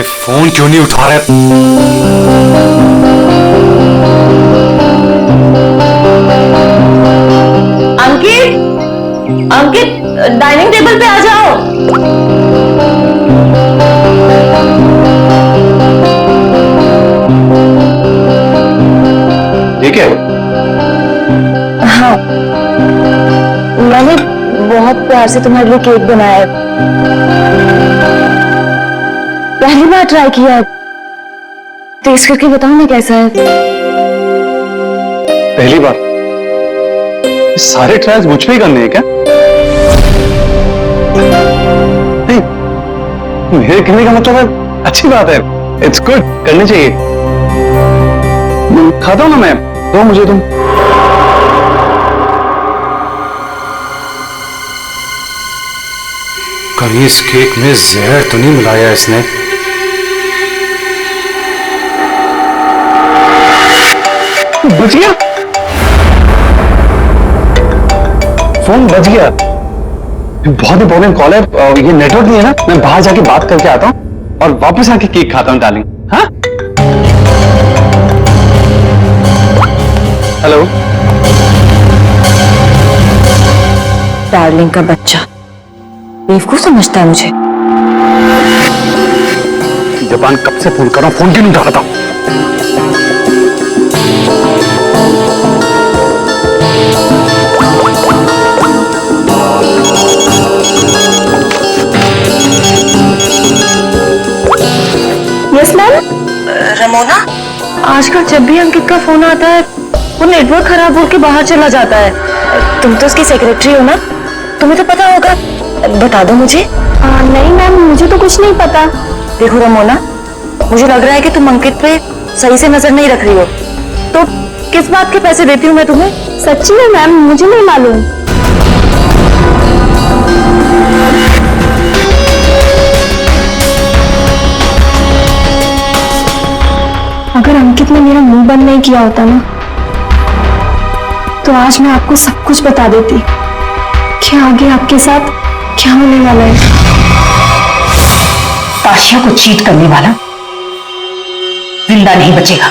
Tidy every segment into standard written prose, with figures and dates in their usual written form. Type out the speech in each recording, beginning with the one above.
ये फोन क्यों नहीं उठा रहे? अंकित, अंकित, डाइनिंग टेबल पे आ जाओ। ठीक है। हाँ, मैंने बहुत प्यार से तुम्हारे लिए केक बनाया है। पहली बार ट्राई किया है, टेस्ट करके बताओ ना कैसा है। पहली बार? सारे ट्रायल्स मुझ पे ही करने हैं क्या? नहीं, मेरे कहने का मतलब है अच्छी बात है, इट्स गुड, करनी चाहिए। खाता हूं ना मैं, दो मुझे तुम। कहीं इस केक में जहर तो नहीं मिलाया इसने? बच गया, फोन बच गया। बहुत इंपॉर्टेंट कॉल है, ये नेटवर्क नहीं है ना, मैं बाहर जाके बात करके आता हूँ और वापस आके केक खाता हूँ डार्लिंग। हाँ, हेलो। डार्लिंग का बच्चा बेवकूफ समझता है मुझे। जबान कब से फोन कर रहा हूँ, फोन क्यों नहीं उठा रहा? Yes ma'am. रमोना, आजकल जब भी अंकित का फोन आता है वो नेटवर्क खराब होकर बाहर चला जाता है। तुम तो उसकी सेक्रेटरी हो ना, तुम्हें तो पता होगा, बता दो मुझे। नहीं मैम, मुझे तो कुछ नहीं पता। देखो रमोना, मुझे लग रहा है कि तुम अंकित पे सही से नजर नहीं रख रही हो, तो किस बात के पैसे देती हूँ मैं तुम्हें? सच्ची में मैम, मुझे नहीं मालूम। अगर अंकित ने मेरा मुंह बंद नहीं किया होता ना, तो आज मैं आपको सब कुछ बता देती कि आगे आपके साथ क्या होने वाला है। ताशिया को चीट करने वाला जिंदा नहीं बचेगा।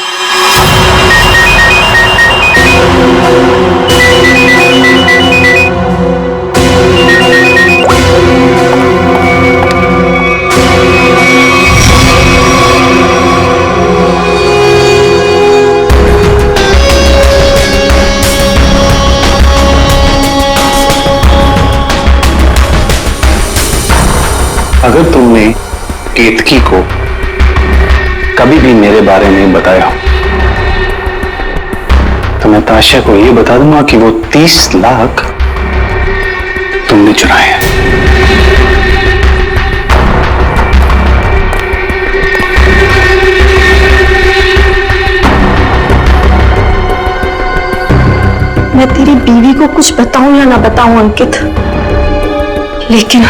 अगर तुमने केतकी को कभी भी मेरे बारे में बताया हो, तो मैं ताशिया को यह बता दूंगा कि वो 30 लाख तुमने चुराए हैं। मैं तेरी बीवी को कुछ बताऊं या ना बताऊं अंकित, लेकिन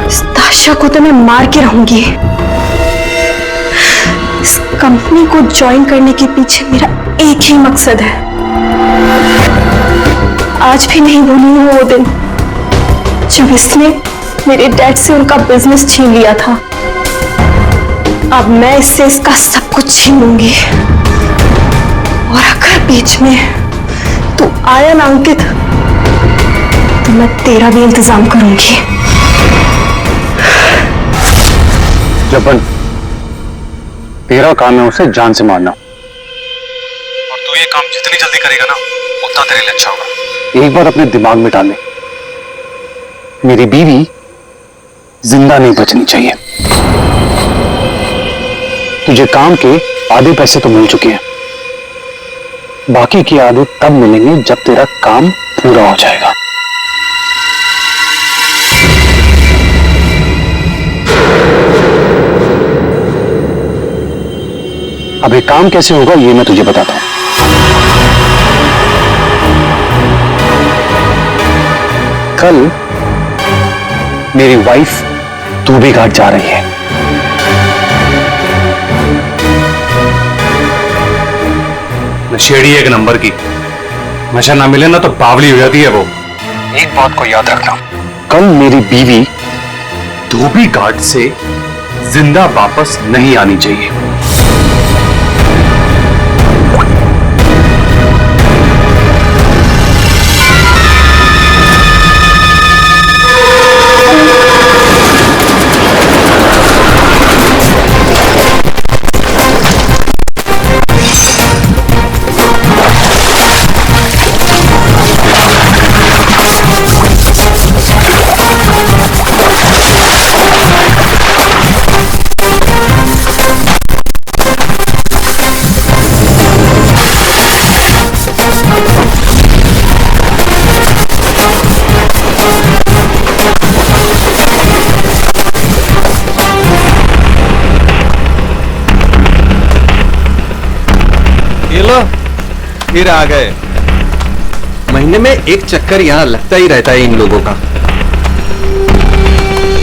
इस ताशिया को तो मैं मार के रहूंगी। इस कंपनी को ज्वाइन करने के पीछे मेरा एक ही मकसद है। आज भी नहीं भूली हूं वो दिन जब इसने मेरे डैड से उनका बिजनेस छीन लिया था। अब मैं इससे इसका सब कुछ छीन लूंगी, और अगर बीच में तू आया ना अंकित, तो मैं तेरा भी इंतजाम करूंगी। जबन, तेरा काम है उसे जान से मारना, और तू ये काम जितनी जल्दी करेगा ना, उतना तेरे लिए अच्छा होगा। एक बार अपने दिमाग में डाल ले, मेरी बीवी जिंदा नहीं बचनी चाहिए। तुझे काम के आधे पैसे तो मिल चुके हैं, बाकी के आधे तब मिलेंगे जब तेरा काम पूरा हो जाएगा। अब ये काम कैसे होगा ये मैं तुझे बताता हूं। कल मेरी वाइफ धोबी घाट जा रही है। नशेड़ी एक नंबर की, नशा ना मिले ना तो बावली हो जाती है वो। एक बात को याद रखना, कल मेरी बीवी धोबी घाट से जिंदा वापस नहीं आनी चाहिए। फिर आ गए। महीने में एक चक्कर यहाँ लगता ही रहता है इन लोगों का।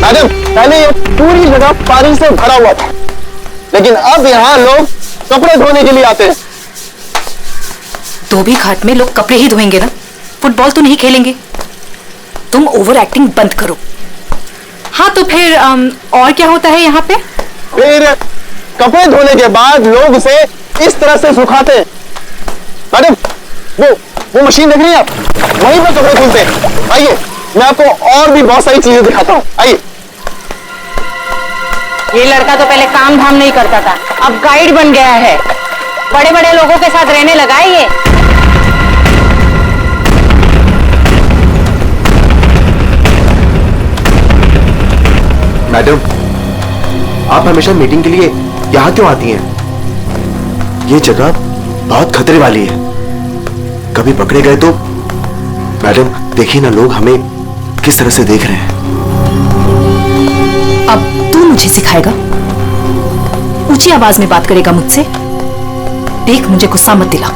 मैडम, पहले ये पूरी जगह पानी से भरा हुआ था, लेकिन अब यहाँ लोग कपड़े धोने के लिए आते हैं। धोबी घाट में लोग कपड़े ही धोएंगे ना, फुटबॉल तो नहीं खेलेंगे। तुम ओवर एक्टिंग बंद करो। हाँ तो फिर और क्या होता है यहाँ पे? फिर कपड़े धोने के बाद लोग उसे इस तरह से सुखाते हैं। मैडम, वो मशीन देख रही हैं आप? वहीं पर कपड़े धुलते हैं। आइए, मैं आपको और भी बहुत सारी चीजें दिखाता हूँ। आइए। ये लड़का तो पहले काम धाम नहीं करता था, अब गाइड बन गया है। बड़े बड़े लोगों के साथ रहने लगा है ये। मैडम, आप हमेशा मीटिंग के लिए यहाँ क्यों आती हैं? ये जगह बहुत खतरे वाली है, कभी पकड़े गए तो। मैडम देखिए ना, लोग हमें किस तरह से देख रहे हैं। अब तू मुझे सिखाएगा? ऊंची आवाज में बात करेगा मुझसे? देख, मुझे गुस्सा मत दिला।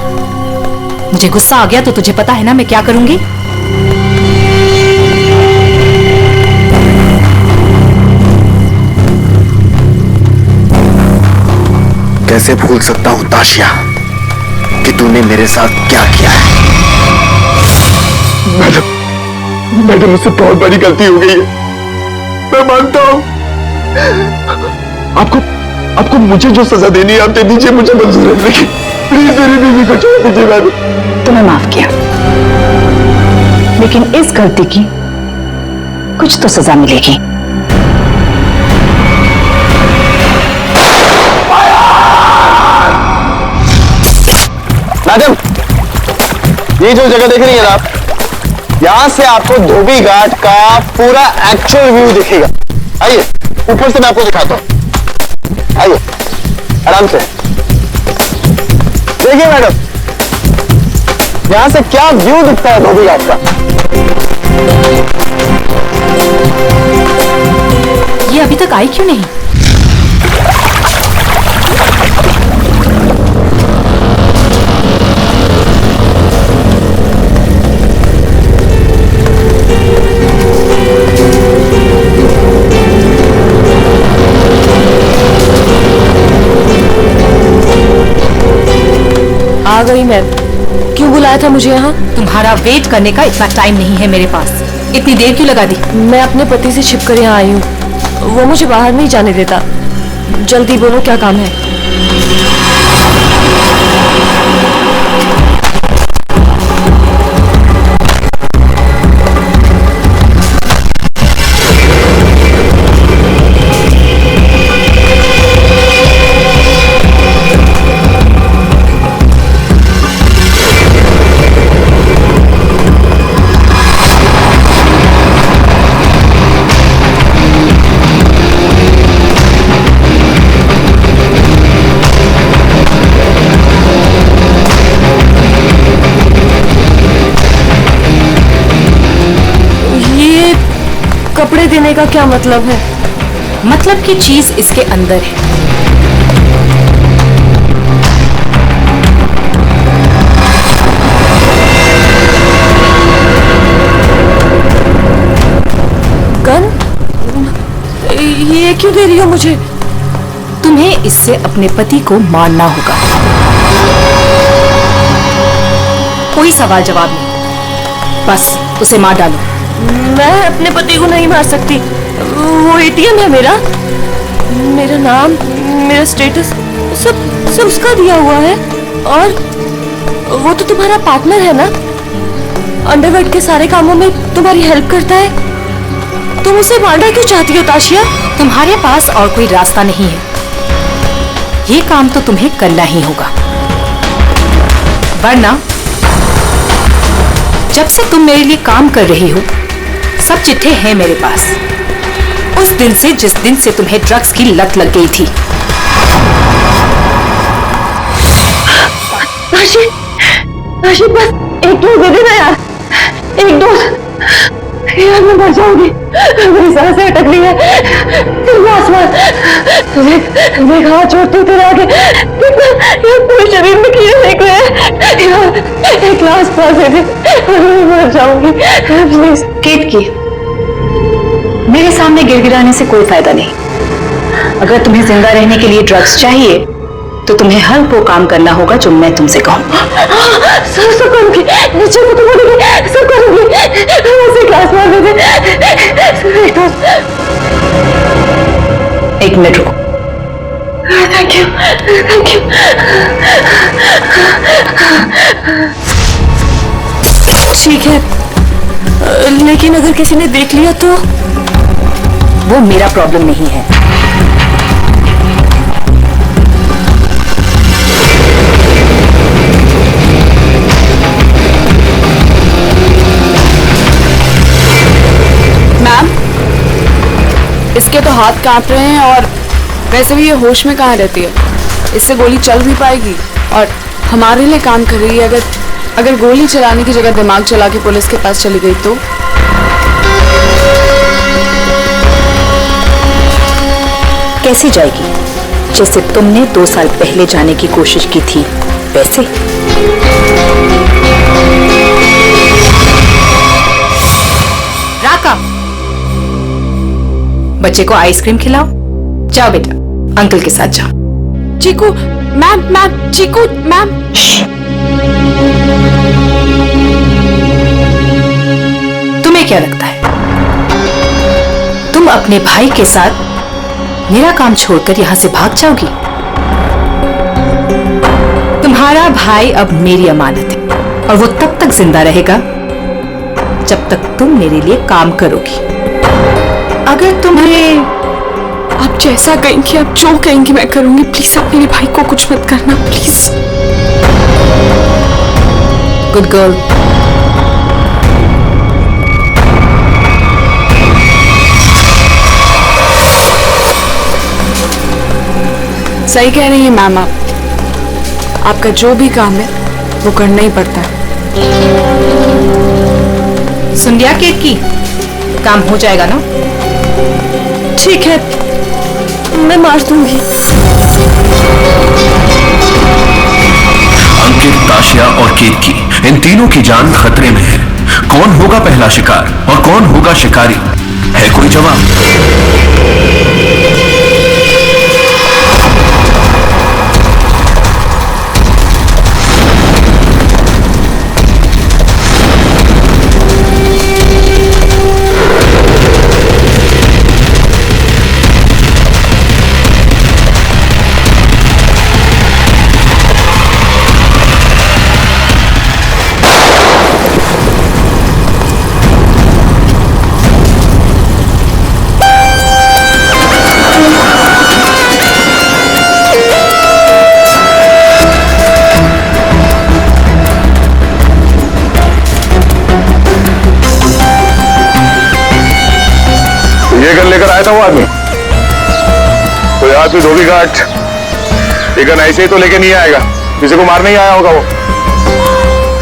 मुझे गुस्सा आ गया तो तुझे पता है ना मैं क्या करूंगी। कैसे भूल सकता हूं ताशिया कि तूने मेरे साथ क्या किया है। मैडम, मुझसे बहुत बड़ी गलती हो गई है, मैं मानता हूँ। आपको मुझे जो सजा देनी है आप दे दीजिए, मुझे मंजूर है, लेकिन प्लीज मेरी बीवी को छोड़ दीजिए। मैडम, तुम्हें माफ किया, लेकिन इस गलती की कुछ तो सजा मिलेगी। मैडम, ये जो जगह देख रही है ना आप, यहां से आपको धोबी घाट का पूरा एक्चुअल व्यू दिखेगा। आइए, ऊपर से मैं आपको दिखाता हूं। आइए, आराम से देखिए मैडम, यहां से क्या व्यू दिखता है धोबी घाट का। ये अभी तक आई क्यों नहीं? आ गई मैं। क्यों बुलाया था मुझे यहाँ? तुम्हारा वेट करने का इतना टाइम नहीं है मेरे पास। इतनी देर क्यों लगा दी? मैं अपने पति से छिपकर यहाँ आई हूँ, वो मुझे बाहर नहीं जाने देता। जल्दी बोलो, क्या काम है? कपड़े देने का क्या मतलब है? मतलब की चीज इसके अंदर है। गन? ये क्यों दे रही हो मुझे? तुम्हें इससे अपने पति को मारना होगा। कोई सवाल जवाब नहीं, बस उसे मार डालो। मैं अपने पति को नहीं मार सकती, वो एटीएम है मेरा। मेरा नाम, मेरा स्टेटस सब सब उसका दिया हुआ है। और वो तो तुम्हारा पार्टनर है ना, अंडरवर्ल्ड के सारे कामों में तुम्हारी हेल्प करता है। तुम उसे मारना क्यों चाहती हो ताशिया? तुम्हारे पास और कोई रास्ता नहीं है, ये काम तो तुम्हें करना ही होगा, वरना जब से तुम मेरे लिए काम कर रही हो सब चिट्ठे हैं मेरे पास, उस दिन से जिस दिन से तुम्हें ड्रग्स की लत लग गई थी। ताशी, ताशी बस एक डोज दे देना यार, एक डोज। यार मैं मर जाऊंगी, मेरी सांसें अटक रही है। आसमान देख हाथ छोड़ती तेरे आगे, यार पूरे शरीर में कीड़े निकले हैं। यार एक ग्लास पास दे दे, मैं मर जाऊंगी प्लीज। केट की, मेरे सामने गिड़गिड़ाने से कोई फायदा नहीं। अगर तुम्हें जिंदा रहने के लिए ड्रग्स चाहिए तो तुम्हें हर वो काम करना होगा जो मैं तुमसे कहूँ। सब करूंगी, नीचे को तो बोलेगी, सब करूंगी। ऐसे ग्लास मार दे। एक मिनट रुको। Thank you, thank you. ठीक है, लेकिन अगर किसी ने देख लिया तो? वो मेरा प्रॉब्लम नहीं है। मैम, इसके तो हाथ कांप रहे हैं और वैसे भी ये होश में कहाँ रहती है। इससे गोली चल भी पाएगी और हमारे लिए काम कर रही है। अगर गोली चलाने की जगह दिमाग चला के पुलिस के पास चली गई तो? कैसे जाएगी? जैसे तुमने 2 साल पहले जाने की कोशिश की थी वैसे। राका, बच्चे को आइसक्रीम खिलाओ। जाओ बेटा, अंकल के साथ जाओ। चीकू मैम, चीकू मैम। तुम्हें क्या लगता है तुम अपने भाई के साथ मेरा काम छोड़कर यहां से भाग जाओगी? तुम्हारा भाई अब मेरी अमानत है और वो तब तक जिंदा रहेगा जब तक तुम मेरे लिए काम करोगी। अगर तुम्हें आप जैसा कहेंगी, आप जो कहेंगी मैं करूंगी। प्लीज आप मेरे भाई को कुछ मत करना, प्लीज। Good girl. सही कह रही है मैम आप। आपका जो भी काम है वो करना ही पड़ता है। सुन लिया केट की, काम हो जाएगा ना? ठीक है, मैं मार दूंगी। अंकित, ताशिया और केतकी, इन तीनों की जान खतरे में है। कौन होगा पहला शिकार और कौन होगा शिकारी? है कोई जवाब? ये गन लेकर आया था वो आदमी, कोई आदमी धोबी घाट ये गन ऐसे ही तो लेके नहीं आएगा, किसी को मारने ही आया होगा वो।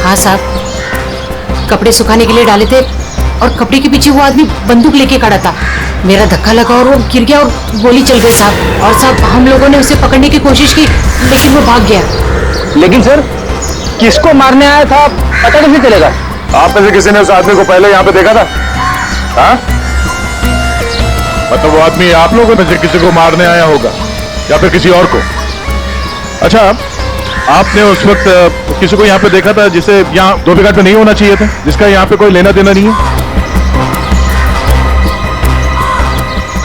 हाँ साहब, कपड़े सुखाने के लिए डाले थे और कपड़े के पीछे वो आदमी बंदूक लेके खड़ा था। मेरा धक्का लगा और वो गिर गया और गोली चल गई साहब। और साहब हम लोगों ने उसे पकड़ने की कोशिश की लेकिन वो भाग गया। लेकिन सर, किसको मारने आया था पता कैसे चलेगा? आप में से किसी ने उस आदमी को पहले यहाँ पे देखा था? हाँ? मतलब वो आदमी आप लोगों में से किसी को मारने आया होगा या फिर किसी और को? अच्छा, आपने उस वक्त किसी को यहाँ पे देखा था जिसे यहाँ धोबी घाट पे नहीं होना चाहिए था, जिसका यहाँ पे कोई लेना देना नहीं है?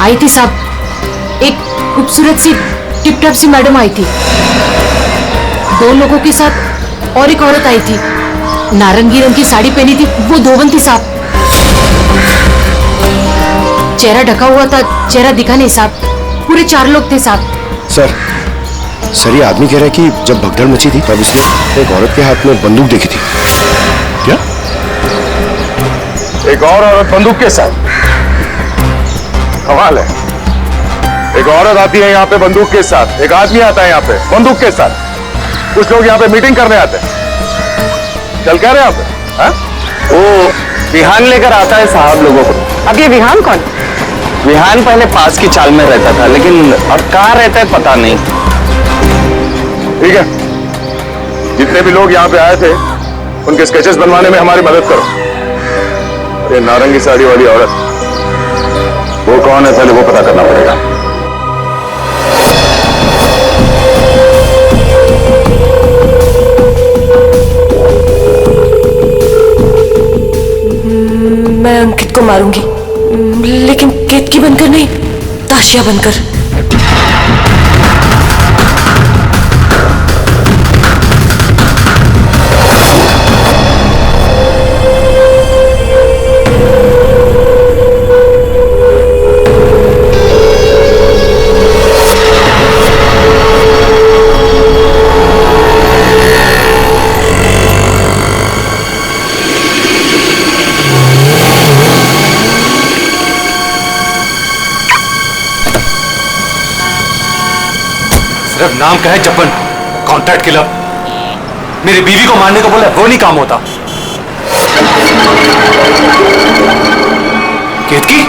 आई थी साहब, एक खूबसूरत सी टिप टॉप सी मैडम आई थी। 2 लोगों के साथ और एक औरत आई थी, नारंगी रंग की साड़ी पहनी थी, वो धोबन थी साहब। चेहरा ढका हुआ था, चेहरा दिखा नहीं साहब। पूरे 4 लोग थे साहब। सर ये आदमी कह रहा है कि जब भगदड़ मची थी तब उसने एक औरत के हाथ में बंदूक देखी थी। क्या? एक और औरत बंदूक के साथ? कमाल है। एक औरत आती है यहाँ पे बंदूक के साथ, एक आदमी आता है यहाँ पे बंदूक के साथ। कुछ लोग यहाँ पे मीटिंग करने आते हैं। चल कह रहे हैं आप? हाँ? वो विहान लेकर आता है साहब लोगों को। अब ये विहान कौन? विहान पहले पास की चाल में रहता था, लेकिन अब कहाँ रहता है पता नहीं। ठीक है, जितने भी लोग यहाँ पे आए थे उनके स्केचेस बनवाने में हमारी मदद करो। ये नारंगी साड़ी वाली औरत, वो कौन है पहले वो पता करना पड़ेगा। मैं अंकित को मारूंगी, लेकिन केतकी बनकर नहीं, ताशिया बनकर। सिर्फ नाम का है जपन, कॉन्ट्रैक्ट किलर। मेरी बीवी को मारने को बोला, वो नहीं काम होता। केतकी,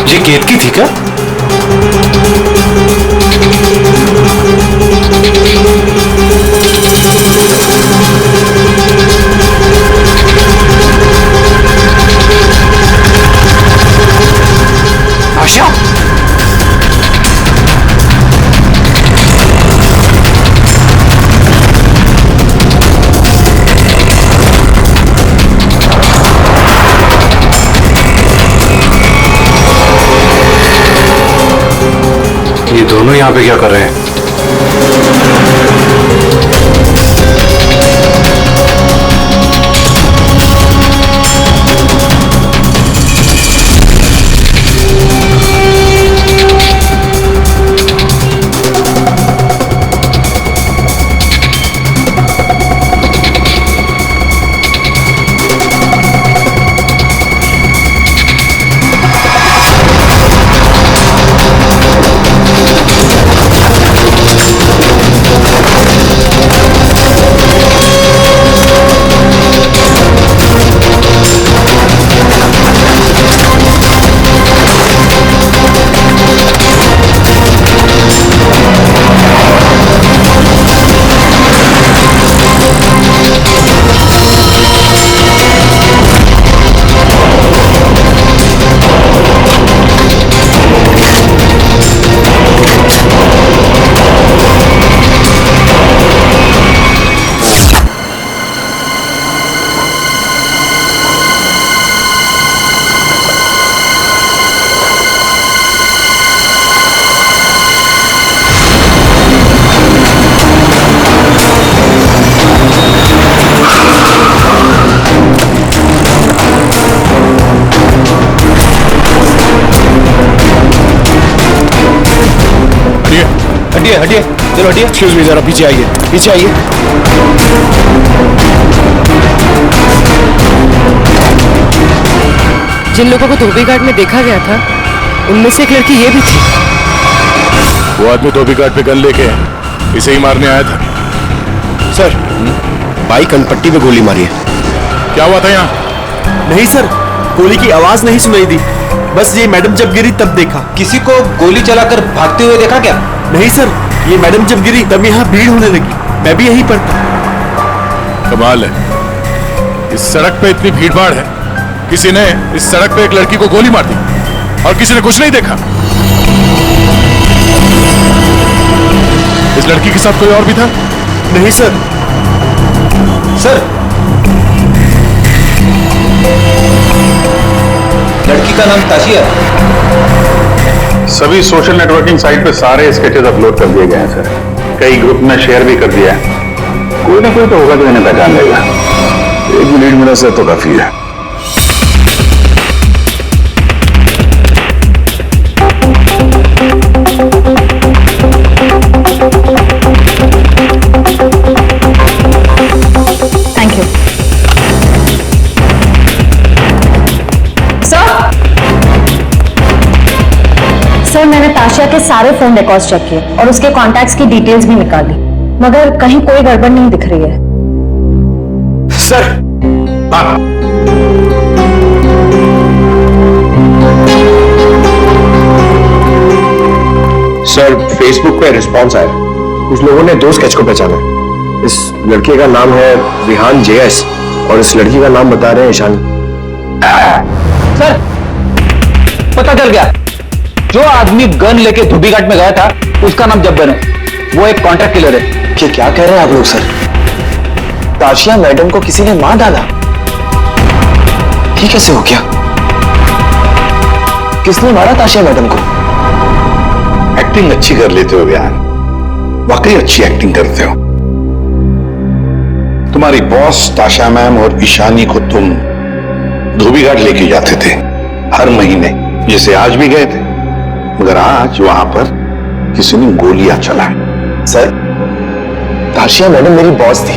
ये केतकी थी क्या? आशा, ये दोनों यहाँ पे क्या कर रहे हैं? हटिए हटिए, चलो हटिए। एक्सक्यूज मी, जरा पीछे आइए, पीछे आइए। जिन लोगों को धोबी घाट में देखा गया था उनमें से एक लड़की ये भी थी। वो आदमी धोबी घाट पे गन लेके इसे ही मारने आया था। सर, बाइक कनपट्टी पे गोली मारी है। क्या हुआ था यहाँ? नहीं सर, गोली की आवाज नहीं सुनाई दी, बस ये मैडम जब गिरी तब देखा। किसी को गोली चलाकर भागते हुए देखा क्या? नहीं सर, ये मैडम जब गिरी तब यहाँ भीड़ होने लगी, मैं भी यहीं पर था। कमाल है, इस सड़क पे इतनी भीड़ भाड़ है, किसी ने इस सड़क पे एक लड़की को गोली मार दी। और किसी ने कुछ नहीं देखा? इस लड़की के साथ कोई और भी था? नहीं सर। सर, लड़की का नाम ताशिया। सभी सोशल नेटवर्किंग साइट पे सारे स्केचेस अपलोड कर दिए गए हैं सर। कई ग्रुप में शेयर भी कर दिया है। कोई ना कोई तो होगा जो इन्हें पहचान लेगा। एक भी लीड मिला सर तो काफी है। थैंक यू सर, मैंने ताशिया के सारे फोन रिकॉर्ड्स चेक किए और उसके कॉन्टैक्ट्स की डिटेल्स भी निकाली, मगर कहीं कोई गड़बड़ नहीं दिख रही है। सर। हाँ। सर, फेसबुक पे रिस्पॉन्स आया। कुछ लोगों ने 2 स्केच को पहचाना। इस लड़के का नाम है विहान JS और इस लड़की का नाम बता रहे हैं ईशानी। सर, पता चल गया। जो आदमी गन लेके धोबीघाट में गया था उसका नाम जब्बर है। वो एक कॉन्ट्रैक्ट किलर है। क्या कह रहे हैं आप लोग सर? ताशिया मैडम को किसी ने मार डाला? ये कैसे हो गया? किसने मारा ताशिया मैडम को? एक्टिंग अच्छी कर लेते हो यार, वाकई अच्छी एक्टिंग करते हो। तुम्हारी बॉस ताशा मैम और ईशानी को तुम धोबीघाट लेके जाते थे हर महीने, जैसे आज भी गए थे, मगर आज वहां पर किसी ने गोलियां चलाई। सर, ताशिया मैडम मेरी बॉस थी।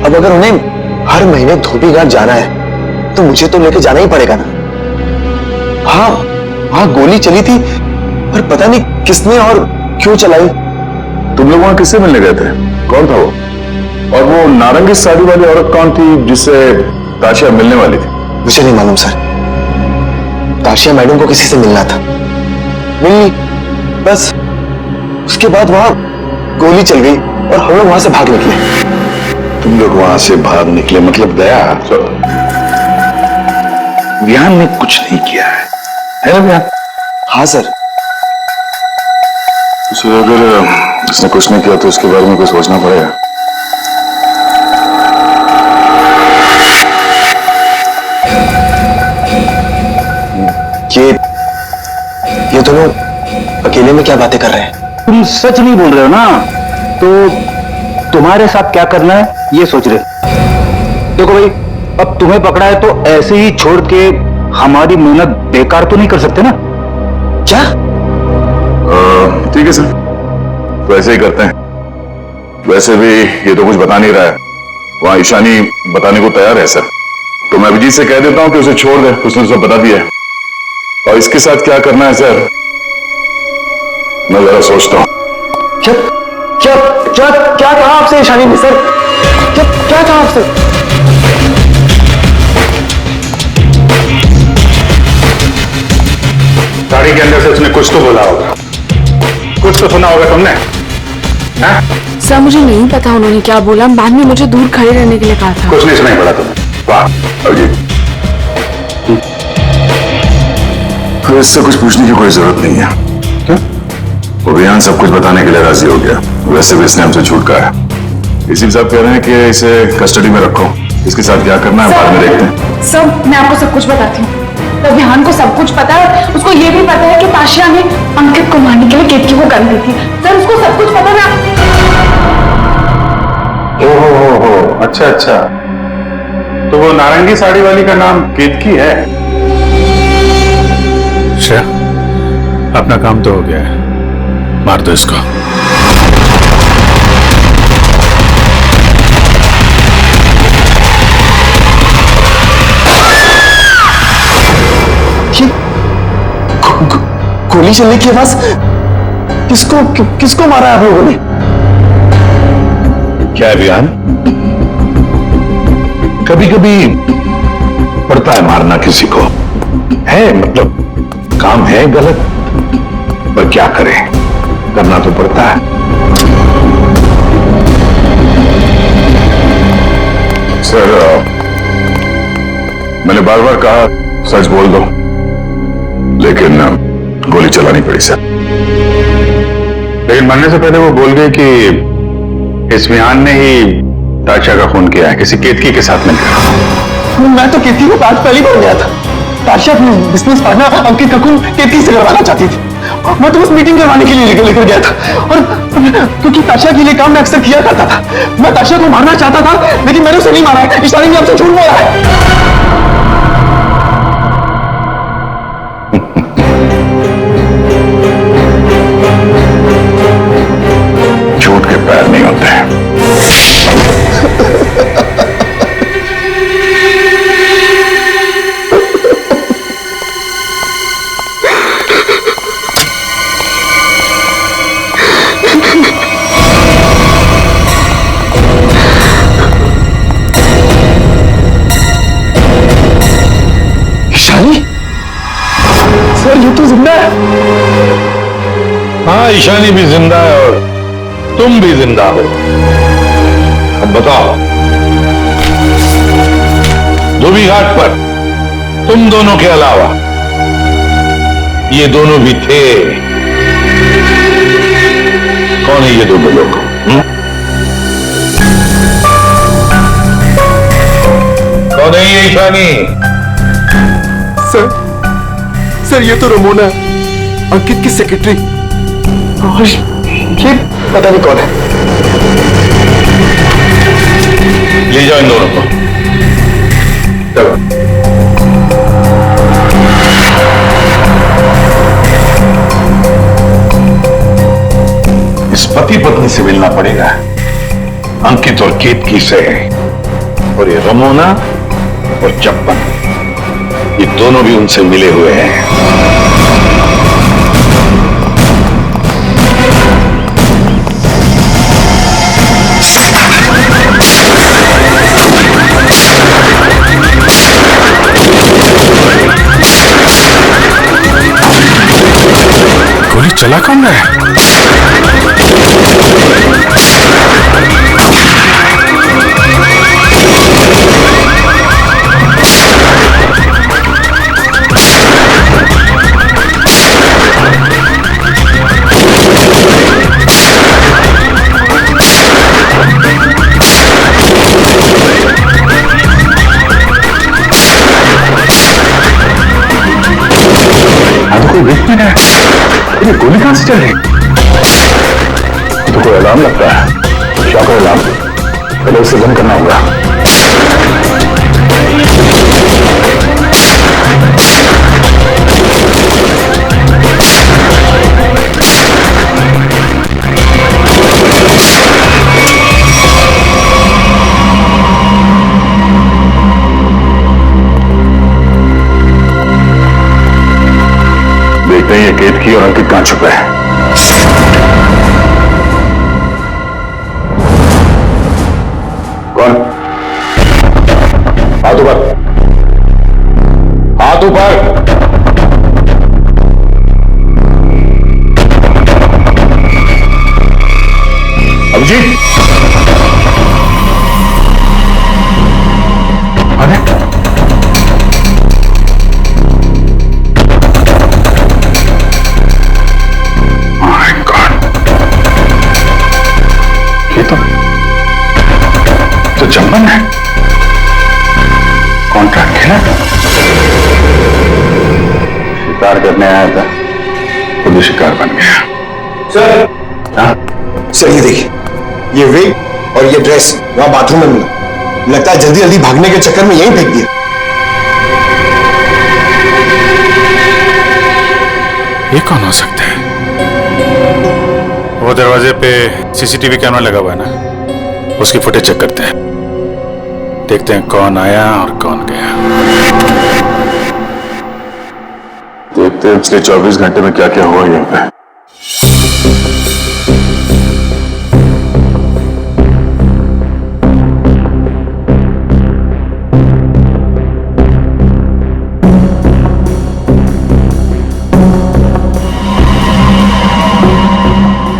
अब अगर उन्हें हर महीने धोबीघाट जाना है तो मुझे तो लेके जाना ही पड़ेगा ना। हाँ, वहां गोली चली थी पर पता नहीं किसने और क्यों चलाई। तुम लोग वहां किससे मिलने गए थे? कौन था वो? और वो नारंगी साड़ी वाली औरत कौन थी जिससे ताशिया मिलने वाली थी? मुझे नहीं मालूम सर। ताशिया मैडम को किसी से मिलना था, मिली, बस उसके बाद वहां गोली चल गई और हम लोग वहां से भाग निकले। तुम लोग वहां से भाग निकले मतलब दया? विहान ने कुछ नहीं किया है ना विहान? हाँ सर। तो अगर उसने कुछ नहीं किया तो उसके बारे में कुछ सोचना पड़ेगा। ये दोनों अकेले में क्या बातें कर रहे हैं? तुम सच नहीं बोल रहे हो ना, तो तुम्हारे साथ क्या करना है ये सोच रहे। देखो भाई, अब तुम्हें पकड़ा है तो ऐसे ही छोड़ के हमारी मेहनत बेकार तो नहीं कर सकते ना? क्या? ठीक है सर, तो ऐसे ही करते हैं। वैसे भी ये तो कुछ बता नहीं रहा है, वहां ईशानी बताने को तैयार है सर, तो मैं अभिजीत से कह देता हूं कि उसे छोड़ दे, उसने सब बता दिया है। और इसके साथ क्या करना है सर, मैं जरा सोचता हूं। क्या क्या क्या क्या कहा आपसे ईशानी ने सर? क्या कहा आपसे? गाड़ी के अंदर से उसने कुछ तो बोला होगा, कुछ तो सुना होगा तुमने? हाँ? सर, मुझे नहीं पता उन्होंने क्या बोला। बाद में मुझे दूर खड़े रहने के लिए कहा था। कुछ नहीं सुनाई पड़ा तुम्हें? वाह अभिजीत, तो इससे कुछ पूछने की कोई जरूरत नहीं है। क्यों? वो विहान सब कुछ बताने के लिए राजी हो गया। वैसे भी इसने हमसे छूट कहा है। इसी साहब कह रहे हैं कि इसे कस्टडी में रखो, इसके साथ क्या करना है बाद में देखते हैं। सर, मैं आपको सब कुछ बताती हूँ। तो विहान को सब कुछ पता है। उसको ये भी पता है कि ताशिया ने अंकित को मारने के लिए केतकी को गन दी थी। सर, उसको सब कुछ पता है। ओहो, अच्छा अच्छा, तो वो नारंगी साड़ी वाली का नाम केतकी है? अच्छा, अपना काम तो हो गया है, मार दो इसको। गोली चलने की आवाज? किसको मारा है आप लोगों ने? क्या है विहान, कभी कभी पड़ता है मारना किसी को, है मतलब काम है गलत, पर क्या करें, करना तो पड़ता है। सर, मैंने बार बार कहा सच बोल दो, लेकिन गोली चलानी पड़ी सर। लेकिन मरने से पहले वो बोल गए कि इस्मिहान ने ही ताशा का खून किया है, किसी केतकी के साथ मिलकर। मैं तो केतकी को आज पहली बार गया था। ताशा अपने बिजनेस पार्टनर अंकित का खून केतकी से करवाना चाहती थी। मैं तो बस मीटिंग करवाने के लिए लेकर गया था, और क्योंकि ताशा के लिए काम मैं अक्सर किया करता था। मैं ताशा को मारना चाहता था, लेकिन मैंने उसे नहीं मारा है। इशानी ने आपसे झूठ बोला है। झूठ के पैर नहीं होते हैं। सर ये तो जिंदा है। हाँ, ईशानी भी जिंदा है और तुम भी जिंदा हो। अब बताओ, धोबी घाट पर तुम दोनों के अलावा ये दोनों भी थे। कौन है ये दोनों लोग? कौन है ये ईशानी? सर ये तो रमोना अंकित की सेक्रेटरी। और ये पता नहीं कौन है। ले जाओ इन दोनों को। चलो। इस पति पत्नी से मिलना पड़ेगा, अंकित और केतकी से। और ये रमोना और चप्पन, ये दोनों भी उनसे मिले हुए हैं। गोली चला कौन है? ये गोली कहां से चल रही? तो कोई अलार्म लगता है, शॉकर अलार्म। पहले उसे बंद करना होगा। देखते हैं ये केतकी और अंकित कहां छुपे हैं। कौन? हाथ ऊपर, हाथ ऊपर। अभिजीत, अरे तो चंपन है। कॉन्ट्रैक्ट खेला था, शिकार करने आया था, खुद शिकार बन गया। सर, हाँ? सर ये देखिए, ये विग और ये ड्रेस वहां बाथरूम में मिला। लगता है जल्दी जल्दी भागने के चक्कर में यहीं फेंक दिया। ये कौन हो सकता है? वो दरवाजे पे सीसीटीवी कैमरा लगा हुआ है ना, उसकी फुटेज चेक करते हैं। देखते हैं कौन आया और कौन गया। देखते हैं पिछले 24 घंटे में क्या क्या हुआ यहाँ पे।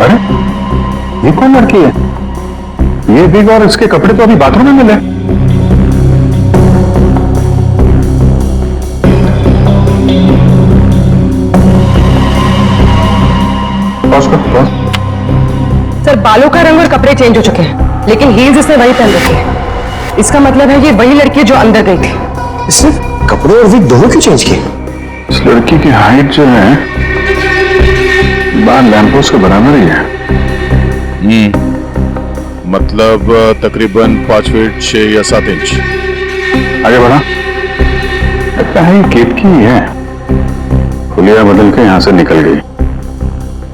अरे ये कौन लड़की है? ये बिग और इसके कपड़े तो अभी बाथरूम में मिले। पॉज कर। सर बालों का रंग और कपड़े चेंज हो चुके हैं, लेकिन हील्स इसने वही पहन रखी है। इसका मतलब है ये वही लड़की है जो अंदर गई थी। इसने कपड़े और विग दोनों क्यों चेंज किए? इस लड़की की हाइट जो है बाल लैंपोस्ट के बराबर ही है। मतलब तकरीबन 5 फीट 6 या 7 इंच। आगे बढ़ा। लगता है ये केतकी ही है। हुलिया बदल के यहां से निकल गई।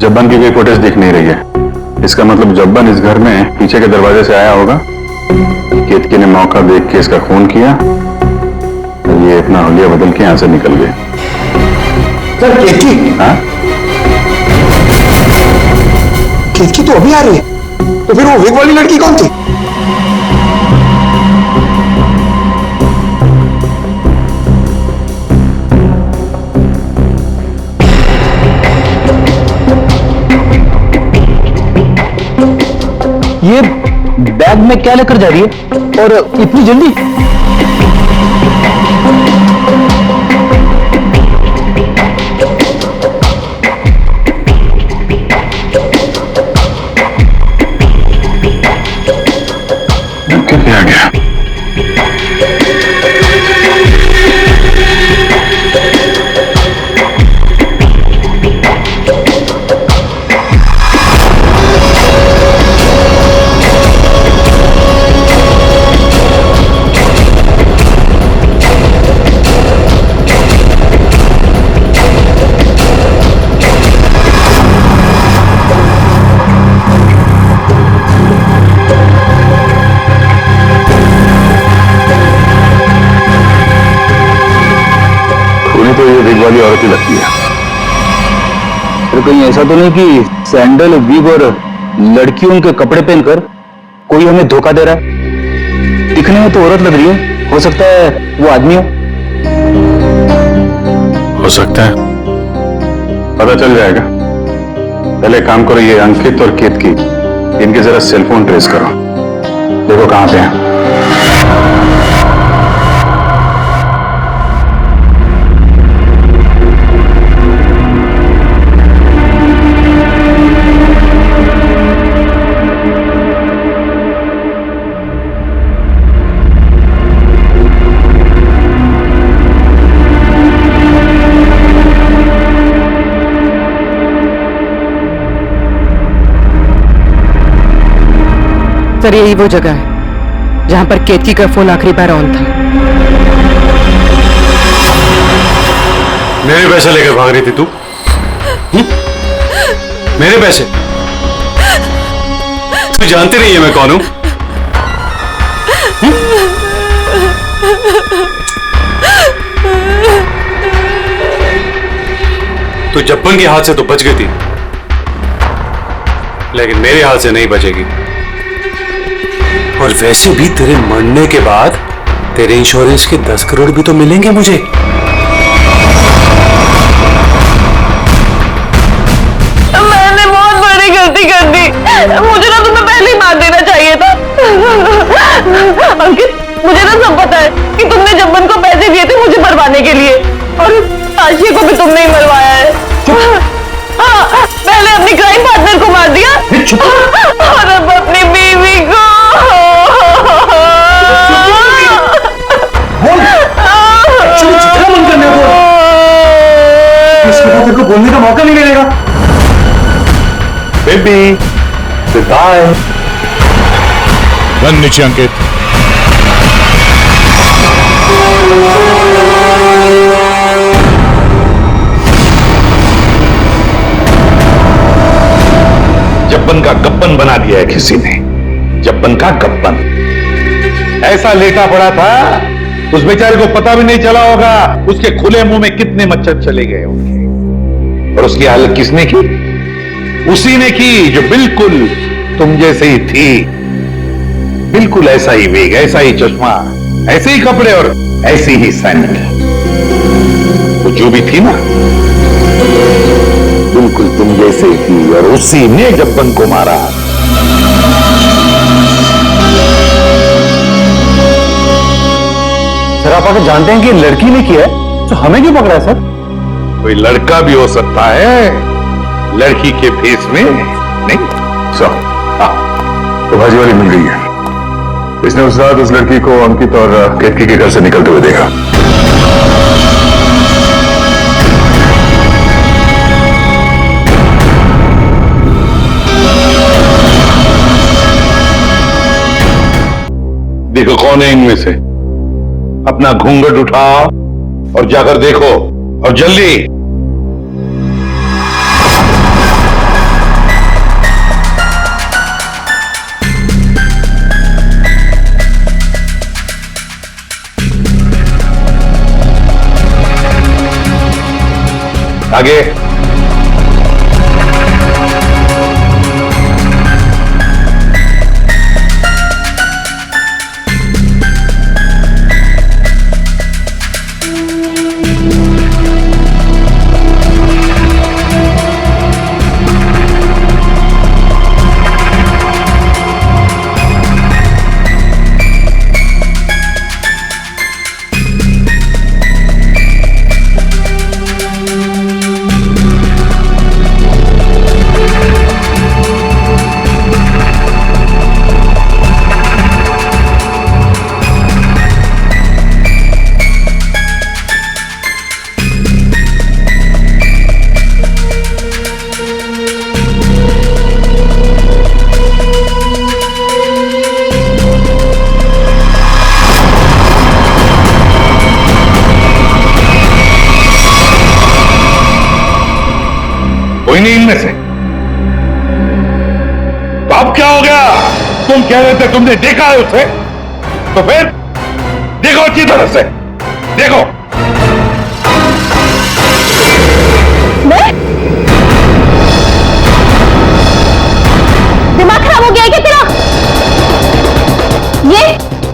जब्बन की कोई फुटेज दिख नहीं रही है। इसका मतलब जब्बन इस घर में पीछे के दरवाजे से आया होगा। केतकी ने मौका देख के इसका खून किया, ये अपना हुलिया बदल के यहां से निकल गए। सर केतकी? हाँ? केतकी तो अभी आ रही है, तो फिर वो विग वाली लड़की कौन थी? ये बैग में क्या लेकर जा रही है और इतनी जल्दी? कैसे आ गया? तो ये विग वाली औरत ही लगती है। तो कहीं ऐसा तो नहीं कि सैंडल, विग और लड़कियों के कपड़े पहनकर कोई हमें धोखा दे रहा है? दिखने में तो औरत लग रही है, हो सकता है वो आदमी हो सकता है, पता चल जाएगा। पहले काम करो, ये अंकित और केतकी इनके जरा सेलफोन ट्रेस करो, देखो कहां पे हैं। सर यही वो जगह है जहां पर केतकी का फोन आखिरी बार ऑन था। मेरे पैसे लेकर भाग रही थी तू? मेरे पैसे? तू जानती नहीं है मैं कौन हूं? तू जब्बन के हाथ से तो बच गई थी, लेकिन मेरे हाथ से नहीं बचेगी। और वैसे भी तेरे मरने के बाद तेरे इंश्योरेंस के 10 करोड़ भी तो मिलेंगे मुझे। मैंने बहुत बड़ी गलती कर दी, मुझे ना तुम्हें पहले ही मार देना चाहिए था। अंकित मुझे ना सब पता है कि तुमने जब्बन को पैसे दिए थे मुझे मरवाने के लिए, और आशिया को भी तुमने ही मरवाया है। हाँ, पहले अपनी क्राइम पार्टनर को मार दिया और अब अपनी बीवी को। जितना मन करने को, इसके बाद तेरे को बोलने का मौका नहीं मिलेगा। Baby bye. रन नीचे अंकित। जब्बन का गब्बन बना दिया है किसी ने, जब्बन का गब्बन। ऐसा लेटा पड़ा था उस बेचारे को पता भी नहीं चला होगा उसके खुले मुंह में कितने मच्छर चले गए होंगे। और उसकी हालत किसने की? उसी ने की जो बिल्कुल तुम जैसे ही थी, बिल्कुल ऐसा ही वेग, ऐसा ही चश्मा, ऐसे ही कपड़े और ऐसी ही सैंडल। वो जो भी थी ना, बिल्कुल तुम जैसे ही थी, और उसी ने जब्बन को मारा। सर आप आकर जानते हैं कि लड़की ने किया है, तो हमें क्यों पकड़ा है सर? कोई लड़का भी हो सकता है, लड़की के भेस में नहीं। सर, तो भाजी वाली मिल गई है। इसने उस रात उस लड़की को अंकित और केतकी के घर से निकलते हुए देखा। देखो कौन है इनमें से। अपना घूंघट उठाओ और जाकर देखो, और जल्दी। आगे। कोई नहीं इनमें से। तो अब क्या हो गया? तुम कह रहे थे तुमने देखा है उसे, तो फिर देखो अच्छी तरह से देखो। दिमाग खराब हो गया है क्या तेरा?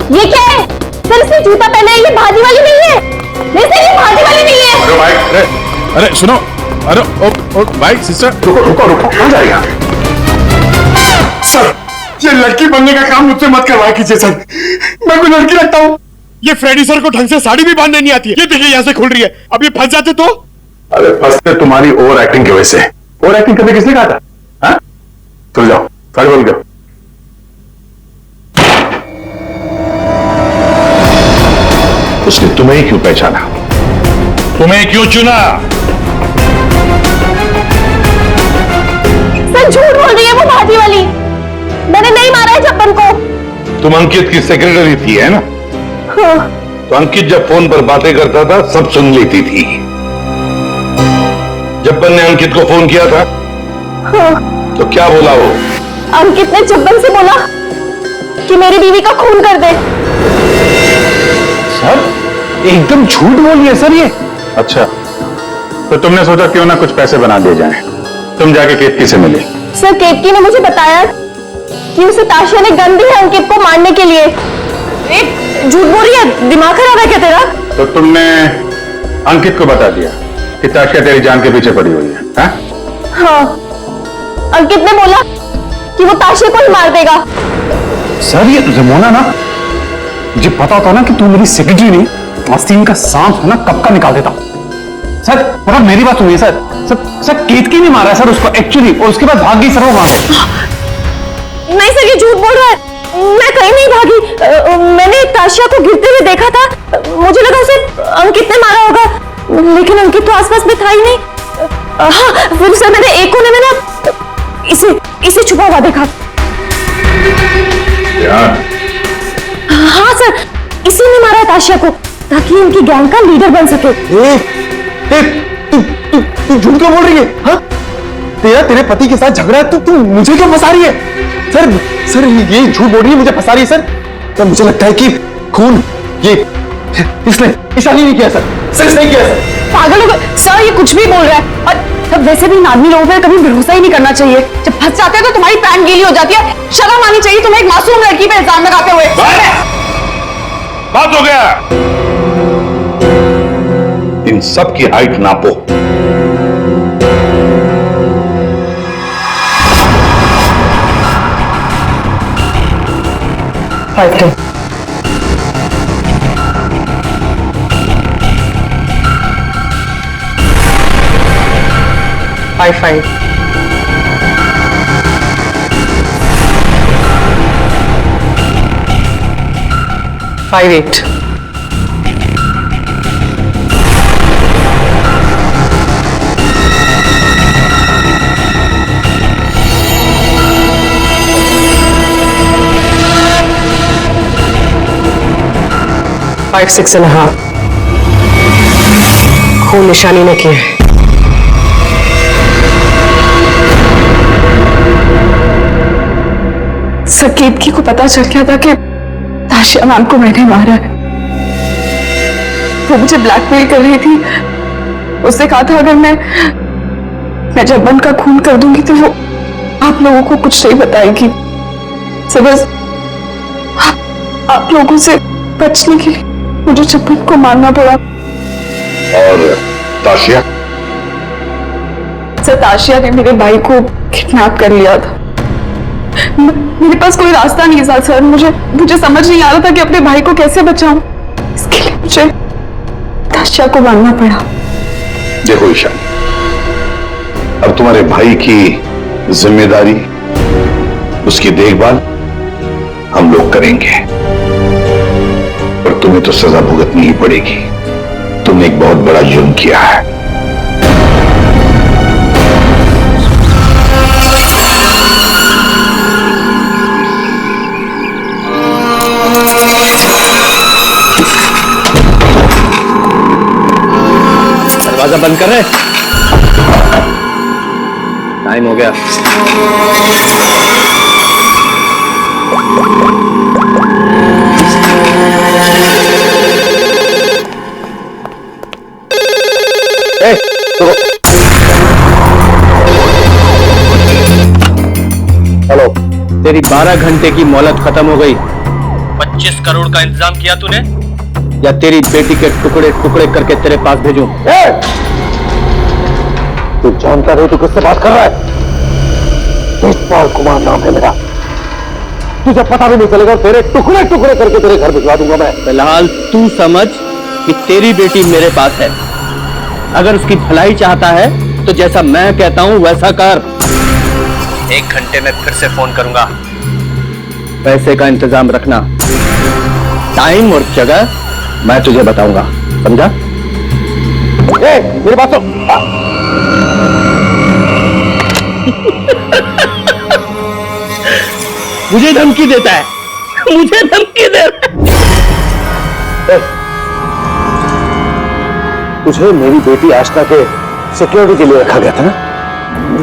ये क्या है? सर इसने जूता पहना है, ये भाजी वाली नहीं है। नहीं सर, ये भाजी वाली नहीं है। अरे भाई, अरे सुनो, अरे ओ भाई सिस्टर, रुको रुको रुको, कहाँ जाएगा? सर, ये लड़की बनने का काम मुझसे मत करवाया कीजिए सर। मैं कोई लड़की रखता हूँ। ये फ्रेडी सर को ढंग से साड़ी भी बांधने नहीं आती है। ये देखिए यहाँ से खुल रही है। अब ये फंस जाते तो? अरे फंसते तुम्हारी ओवर एक्टिंग की वजह से। ओवर एक्टिंग करने किसने कहा था? हाँ? चल जाओ, साड़ी बोल गया। उसने तुम्हें क्यों पहचाना? तुम्हें क्यों चुना? सर झूठ बोल रही है वो भाजी वाली। मैंने नहीं मारा है जब्बन को। तुम अंकित की सेक्रेटरी थी, है ना? हाँ। तो अंकित जब फोन पर बातें करता था सब सुन लेती थी। जब्बन ने अंकित को फोन किया था। हाँ। तो क्या बोला वो? अंकित ने जब्बन से बोला कि मेरी बीवी का खून कर दे। सर एकदम झूठ बोल रही है सर ये। अच्छा, तो तुमने सोचा क्यों ना कुछ पैसे बना दिए जाएं। तुम जाके केतकी से मिले। सर केतकी ने मुझे बताया कि उसे ताशा ने गन दी है अंकित को मारने के लिए। झूठ बोल रही है, दिमाग खराब है क्या तेरा? तो तुमने अंकित को बता दिया कि ताशा तेरी जान के पीछे पड़ी हुई है? हाँ? हाँ, अंकित ने बोला कि वो ताशे को ही मार देगा। सर ये रमोना ना, मुझे पता होता ना कि तू मेरी सेक्रेटरी नहीं, आस्तीन का सांप है ना, कब का निकाल देता। सर मतलब मेरी बात सुनिए सर। सर केतकी ने मारा है सर उसको एक्चुअली, और उसके बाद भाग गई सर वो वहां से। नहीं सर ये झूठ बोल रहा है। मैं कहीं नहीं भागी। मैंने ताशिया को गिरते हुए देखा था। मुझे लगा उसे अंकित ने मारा होगा, लेकिन अंकित तो आसपास में था ही नहीं। हाँ, फिर सर मैंने एक कोने में ना इसे छुपा हुआ देखा। हाँ सर, इसी ने मारा है ताशिया को ताकि इनकी गैंग का लीडर बन सके। तू झूठ क्यों बोल रही है? हाँ? तेरे पति के साथ झगड़ा है तो तू मुझे क्यों फंसा रही है? सर ये झूठ बोल रही है, मुझे फंसा रही है सर। तो मुझे लगता है कि खून ये इसने ईशानी नहीं किया सर इसने किया सर। पागल हो गए सर, ये कुछ भी बोल रहा है। और तब वैसे भी आदमी लोगों पर कभी भरोसा ही नहीं करना चाहिए। जब फंस जाते हैं तो तुम्हारी पैंट गीली हो जाती है। शर्म आनी चाहिए तुम्हें एक मासूम लड़की पे इल्जाम लगाते हुए। बात हो गया। इन सब की हाइट नापो। फाइव 5 5 58। फाइव 6.5 खून निशानी ने किया है। सर केतकी को पता चल गया था कि ताशिया मैम को मैंने मारा है। वो मुझे ब्लैकमेल कर रही थी। उसने कहा था अगर मैं जब्बन का खून कर दूंगी तो वो आप लोगों को कुछ नहीं बताएगी। सर बस आप लोगों से बचने के लिए मुझे जब्बन को मारना पड़ा। और ताशिया? सर ताशिया ने मेरे भाई को किडनैप कर लिया था। मेरे पास कोई रास्ता नहीं था सर। मुझे समझ नहीं आ रहा था कि अपने भाई को कैसे बचाऊं। इसके लिए मुझे ताशिया को मारना पड़ा। देखो ईशा, अब तुम्हारे भाई की जिम्मेदारी, उसकी देखभाल हम लोग करेंगे, पर तुम्हें तो सजा भुगतनी ही पड़ेगी। तुमने एक बहुत बड़ा जुर्म किया है। दरवाजा बंद कर रहे। टाइम हो गया। हेलो, तेरी 12 घंटे की मोहलत खत्म हो गई। 25 करोड़ का इंतजाम किया तूने? या तेरी बेटी के टुकड़े टुकड़े करके तेरे पास भेजूं? तू जानता नहीं तू किससे बात कर रहा है? तेजपाल कुमार नाम है मेरा। तुझे पता भी नहीं चलेगा। तेरे टुकड़े टुकड़े करके तेरे घर भिजवा दूंगा मैं। फिलहाल तू समझ कि तेरी बेटी मेरे पास है। अगर उसकी भलाई चाहता है तो जैसा मैं कहता हूं वैसा कर। 1 घंटे में फिर से फोन करूंगा। पैसे का इंतजाम रखना। टाइम और जगह मैं तुझे बताऊंगा, समझा? मेरे पास तो मुझे धमकी देता है। मुझे धमकी दे रहा है। तुझे मेरी बेटी आशना के सिक्योरिटी के लिए रखा गया था ना?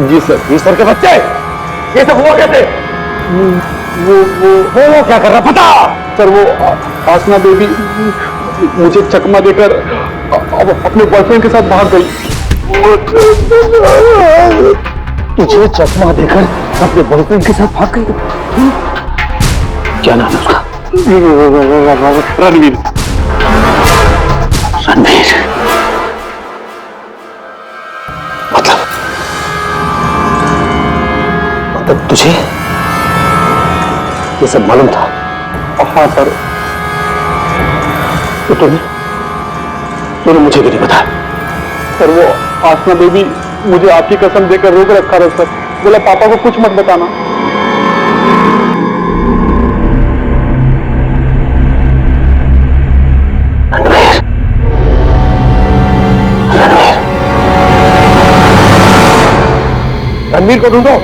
जी सर। जी सर के बच्चे ये सब हुआ कैसे? वो क्या कर रहा पता? सर वो आसना बेबी मुझे चकमा देकर अब अपने बॉयफ्रेंड के साथ भाग गई। तुझे चकमा देकर अपने बॉयफ्रेंड के साथ भाग गई? क्या नाम है उसका? रणवीर। रणवीर मतलब तुझे ये सब मालूम था? हाँ सर। तो तूने मुझे भी नहीं बताया? सर वो आसना बेबी मुझे आपकी कसम देकर रोक रखा था सर। बोला पापा को कुछ मत बताना। रणवीर को ढूंढो।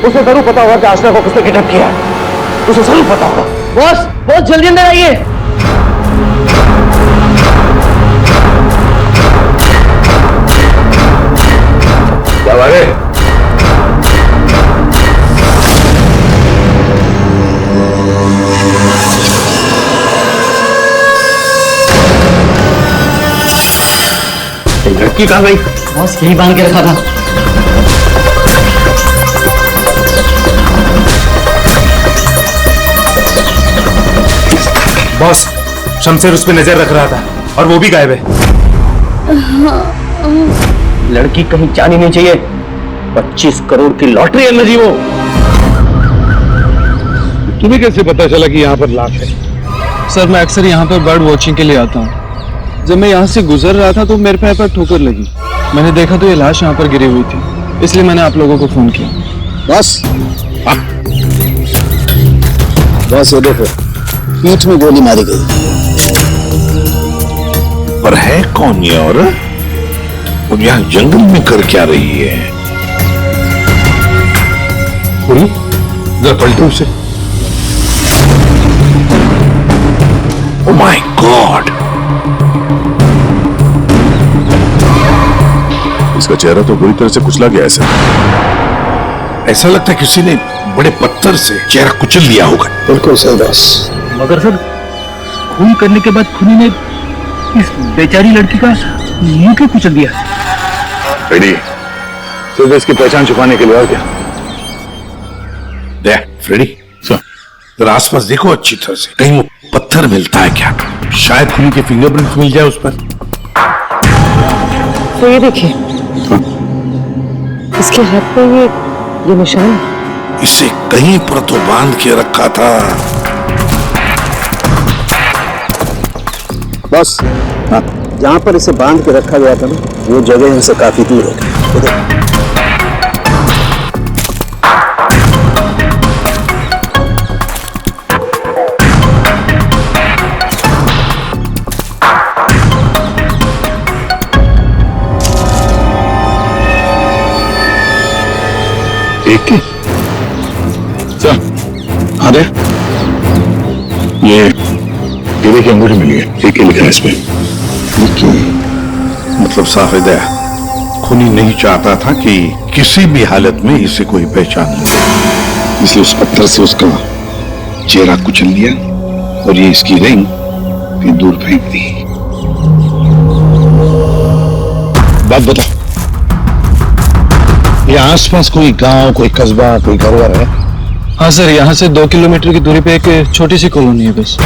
उसे जरूर पता होगा कि आशना को किसने किडनैप किया है। उसे जरूर पता होगा। बॉस बहुत जल्दी अंदर आइए। क्या बात है? लड़की कहाँ गई? बॉस यही बांध के रखा था। बॉस, शमशेर उस पर नजर रख रहा था और वो भी गायब है। लड़की कहीं जानी नहीं चाहिए। 25 करोड़ की लॉटरी है नजी। वो तुम्हें कैसे पता चला कि यहाँ पर लाश है? सर मैं अक्सर यहाँ पर बर्ड वॉचिंग के लिए आता हूँ। जब मैं यहाँ से गुजर रहा था तो मेरे पैर पर ठोकर लगी। मैंने देखा तो ये लाश यहाँ पर गिरी हुई थी, इसलिए मैंने आप लोगों को फोन किया। बस बस ये देखो, पीठ में गोली मारी गई। पर है कौन ये औरत और यहाँ जंगल में कर क्या रही है? जरा पलटो उसे। ओह माय गॉड, इसका चेहरा तो बुरी तरह से कुचला गया है। ऐसा लगता है किसी ने बड़े पत्थर से चेहरा कुचल दिया होगा। बिल्कुल सही बॉस। मगर सर, खून करने के बाद खूनी ने इस बेचारी लड़की का मुंह क्यों कुचल दिया? फ्रेडी, सिर्फ इसकी पहचान छुपाने के लिए, और क्या? देख फ्रेडी, जरा आसपास देखो अच्छी तरह से, कहीं वो पत्थर मिलता है क्या? शायद खूनी के फिंगरप्रिंट मिल जाए उस पर। तो ये देखिए, इसके हाथ पे ये निशान है। इसे कहीं पर तो बांध के रखा था। बस हाँ, जहां पर इसे बांध के रखा गया था ना, वो जगह यहाँ से काफी दूर है। एक हाँ दे, ये हीरे की अंगूठी मिली है, एक ही लिखा है इसमें। मतलब साफ है, खूनी नहीं चाहता था कि किसी भी हालत में इसे कोई पहचान ले, इसलिए उस पत्थर से उसका चेहरा कुचल दिया और ये इसकी रिंग फिर दूर फेंक दी। बात बता, ये आसपास कोई गांव, कोई कस्बा, कोई घर है? हाँ सर, यहाँ से 2 किलोमीटर की दूरी पे एक छोटी सी कॉलोनी है बस।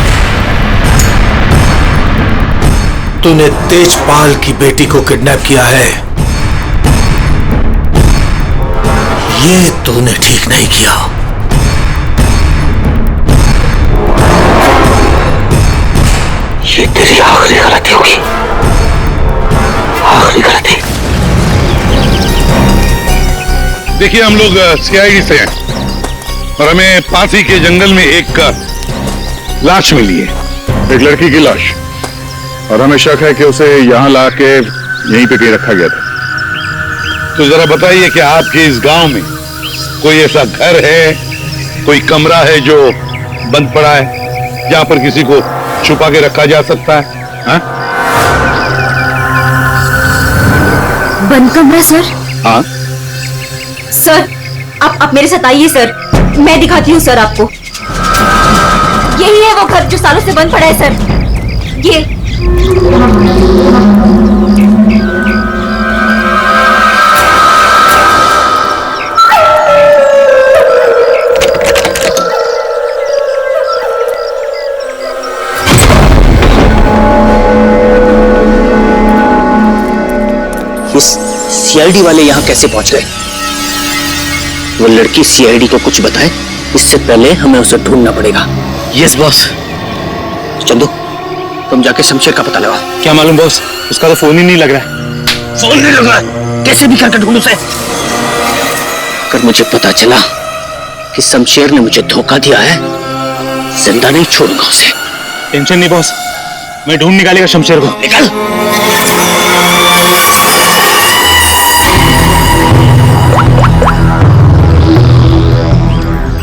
तूने तेजपाल की बेटी को किडनैप किया है, ये तूने ठीक नहीं किया। ये तेरी आखिरी गलती होगी, आखिरी गलती। देखिए, हम लोग सीआईडी से हैं और हमें पास ही के जंगल में एक लाश मिली है, एक लड़की की लाश, और हमें शक है कि उसे यहाँ ला के यहीं पे कहीं रखा गया था। तो जरा बताइए कि आपके इस गांव में कोई ऐसा घर है, कोई कमरा है जो बंद पड़ा है, जहां पर किसी को छुपा के रखा जा सकता है? हाँ? बंद कमरा सर? हाँ सर, आप मेरे साथ आइए सर, मैं दिखाती हूँ सर आपको। यही है वो घर जो सालों से बंद पड़ा है सर। ये सीआईडी वाले यहाँ कैसे पहुंच गए? वो लड़की सीआईडी को कुछ बताए इससे पहले हमें उसे ढूंढना पड़ेगा। Yes boss. चंदू, तुम जाके शमशेर का पता लगाओ। क्या मालूम बॉस, उसका तो फोन ही नहीं लग रहा है। फोन नहीं लग रहा है? कैसे भी करके ढूंढ उसे। अगर मुझे पता चला कि शमशेर ने मुझे धोखा दिया है, जिंदा नहीं छोड़ूंगा उसे। टेंशन नहीं बॉस, मैं ढूंढ निकालेगा शमशेर को। निकल।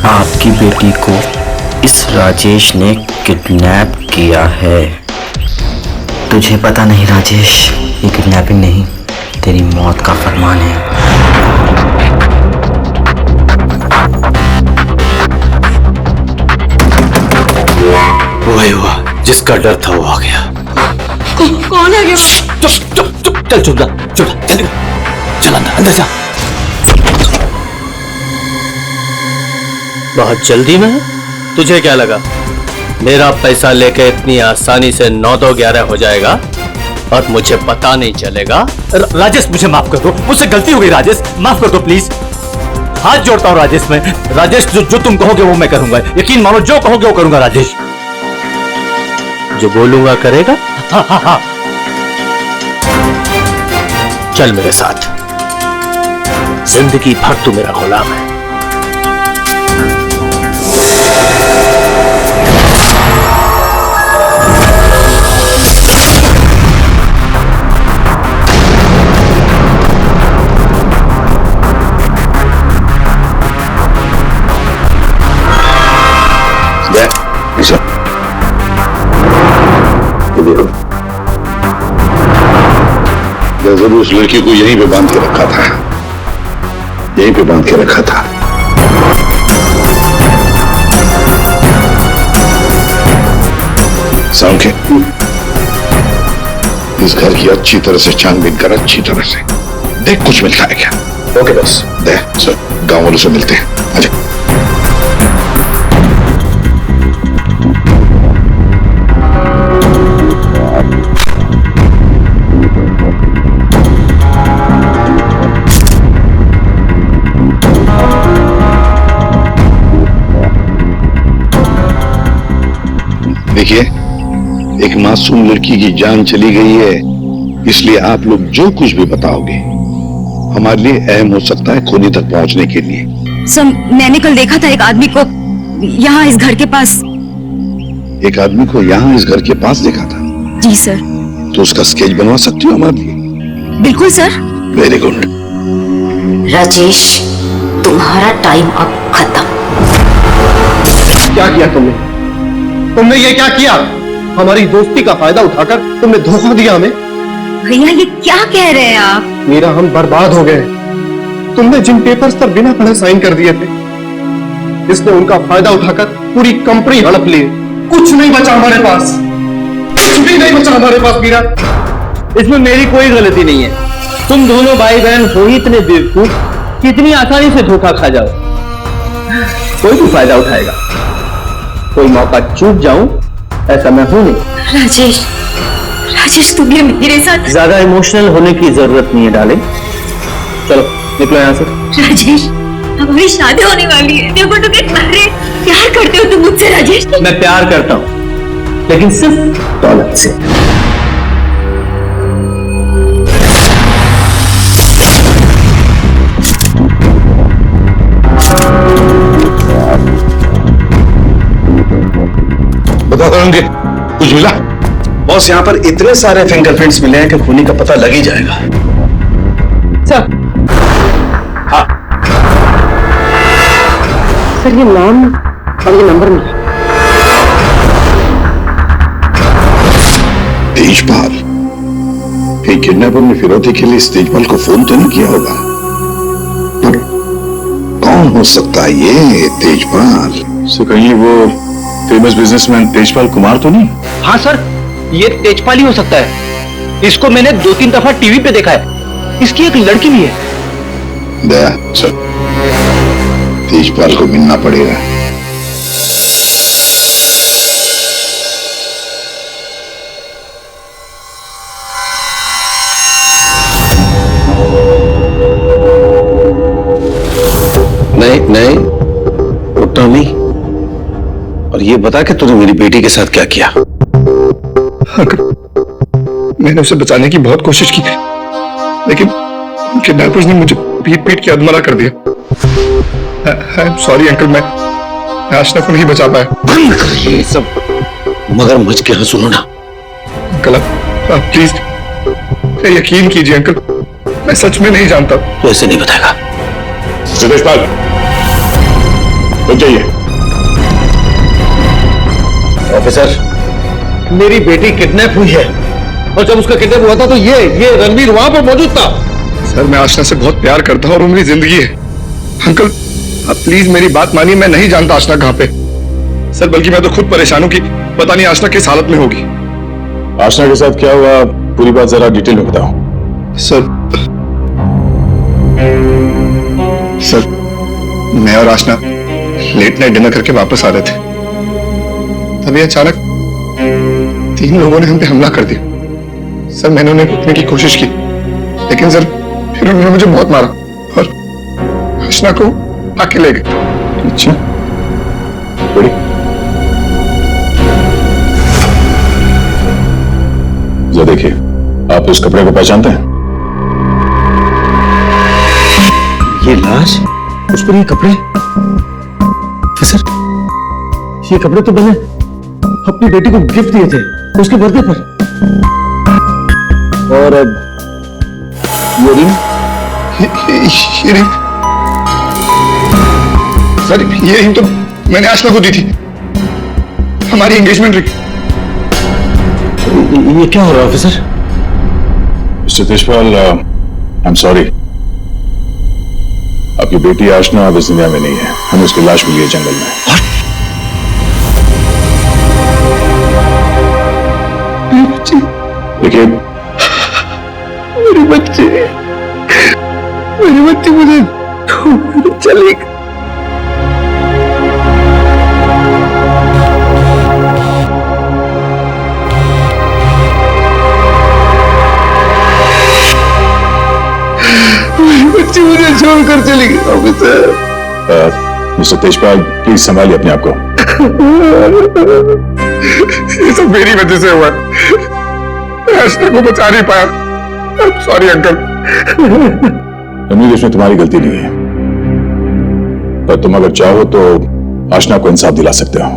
आपकी बेटी को इस राजेश ने किडनैप किया है। तुझे पता नहीं राजेश, ये किडनैपिंग नहीं, तेरी मौत का फरमान है। वही हुआ जिसका डर था, वो आ गया। कौन है? चुप चुप चुप, चल चुप जा, चल चल अंदर जा। बहुत जल्दी में? तुझे क्या लगा मेरा पैसा लेके इतनी आसानी से 9-2-11 हो जाएगा और मुझे पता नहीं चलेगा? राजेश, मुझे माफ कर दो, मुझसे गलती हो गई राजेश, माफ कर दो प्लीज। हाथ जोड़ता हूँ राजेश, मैं राजेश, जो तुम कहोगे वो मैं करूंगा। यकीन मानो, जो कहोगे वो करूंगा राजेश। जो बोलूंगा करेगा? हाँ हाँ हाँ। चल मेरे साथ, जिंदगी भर तू मेरा गुलाम है। 「जरूर उस लड़की को यहीं पे बांध के रखा था, यहीं पे बांध के रखा था। सांखे, इस घर की अच्छी तरह से छानबीन कर, अच्छी तरह से देख कुछ मिलता है क्या। ओके बस, दे सर, गांव वालों से मिलते हैं। आजा। देखिए, एक मासूम लड़की की जान चली गई है, इसलिए आप लोग जो कुछ भी बताओगे हमारे लिए अहम हो सकता है खूनी तक पहुंचने के लिए। सर, मैंने कल देखा था एक आदमी को यहाँ इस घर के पास। एक आदमी को यहाँ इस घर के पास देखा था? जी सर। तो उसका स्केच बनवा सकती हो हमारे लिए? बिल्कुल सर। Very good. राजेश, तुम्हारा टाइम अब खत्म। क्या किया तुमने ये क्या किया? हमारी दोस्ती का फायदा उठाकर तुमने धोखा दिया हमें। भैया ये क्या कह रहे हैं आप? मेरा हम बर्बाद हो गए। तुमने जिन पेपर्स पर बिना पढ़े साइन कर दिए थे, इसने उनका फायदा उठाकर पूरी कंपनी हड़प ली। कुछ नहीं बचा हमारे पास, कुछ भी नहीं बचा हमारे पास मीरा। इसमें मेरी कोई गलती नहीं है। तुम दोनों भाई बहन हो ही इतने बेवकूफ कि इतनी आसानी से धोखा खा जाओ। कोई भी फायदा उठाएगा, कोई मौका चूक जाऊं ऐसा मैं हूं नहीं। राजेश तुम ये मेरे साथ। ज्यादा इमोशनल होने की जरूरत नहीं है डाले। चलो निकलो यहाँ से। राजेश, हमारी शादी होने वाली है। देखो तुम प्यार करते हो तुम मुझसे राजेश? मैं प्यार करता हूँ, लेकिन सिर्फ दौलत से। बता देंगे कुछ मिला? बॉस, यहाँ पर इतने सारे फिंगरप्रिंट्स मिले हैं कि खूनी का पता लग ही जाएगा। सर, हाँ सर ये नाम और ये नंबर मिला। तेजपाल, कहीं किडनैपर ने फिरौती के लिए इस तेजपाल को फोन तो नहीं किया होगा? पर कौन हो सकता है ये तेजपाल? सो कहीं वो फेमस बिजनेसमैन तेजपाल कुमार तो नहीं? हाँ सर, ये तेजपाल ही हो सकता है। इसको मैंने 2-3 दफा टीवी पे देखा है। इसकी एक लड़की भी है। दया सर, तेजपाल को मिलना पड़ेगा। नहीं, उठना नहीं। और ये बता कि तूने मेरी बेटी के साथ क्या किया? मैंने उसे बचाने की बहुत कोशिश की, लेकिन किडनैपर्स ने मुझे पीट पीट के अधमरा कर दिया। सॉरी अंकल, मैं आशना को नहीं बचा पाया। बंद कर ये सब मगरमच्छ के यहाँ सुनो ना। अंकल आप प्लीज यकीन कीजिए अंकल, मैं सच में नहीं जानता। तो ऐसे नहीं बताएगा। तेजपाल, रुक जाइए। ऑफिसर, मेरी बेटी किडनैप हुई है, और जब उसका किडनैप हुआ था तो ये रणवीर वहां पर मौजूद था। सर, मैं आशना से बहुत प्यार करता हूं और वो मेरी जिंदगी है। अंकल आप प्लीज मेरी बात मानिए, मैं नहीं जानता आशना कहां पे। सर बल्कि मैं तो खुद परेशान हूं कि पता नहीं आशना किस हालत में होगी। आशना के साथ क्या हुआ, पूरी बात जरा डिटेल में बताओ। सर, मैं और आशना लेट नाइट डिनर करके वापस आ रहे थे, तभी अचानक 3 लोगों ने हम पे हमला कर दिया। सर मैंने उन्हें रोकने की कोशिश की, लेकिन सर फिर उन्होंने मुझे बहुत मारा और आशना को आके ले गए। अच्छा, बड़ी जो देखिए, आप इस कपड़े को पहचानते हैं? ये लाश, उस पर ये कपड़े। सर, ये कपड़े तो मैंने अपनी बेटी को गिफ्ट दिए थे उसके बर्थडे पर। और ये रिंग, सर ये रिंग तो मैंने आशना को दी थी, हमारी एंगेजमेंट रिंग। ये क्या हो रहा है officer? Mister Tejpal, I am sorry, आपकी बेटी आशना अब इस दुनिया में नहीं है। हमें उसकी लाश मिली है जंगल में। देखिए, मेरी बच्ची मुझे चली गई। बच्ची मुझे छोड़कर चली गई। ऑफिसर, मिस्टर तेजपाल, प्लीज संभालिए अपने आप को। ये सब मेरी वजह से हुआ। आशना को बचा नहीं पाया। Sorry uncle. रणवीर, इसमें तुम्हारी गलती नहीं है, पर तुम अगर चाहो तो आशना को इंसाफ दिला सकते हो।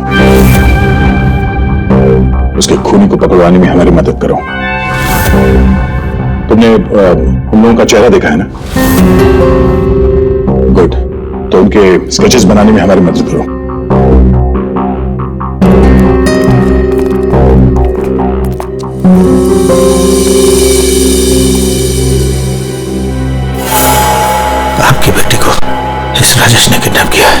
उसके खूनी को पकड़वाने में हमारी मदद करो। तुमने उन लोगों का चेहरा देखा है ना? गुड, तो उनके स्केचेस बनाने में हमारी मदद करो। आपकी बेटी को इस राजेश ने किडनैप किया है।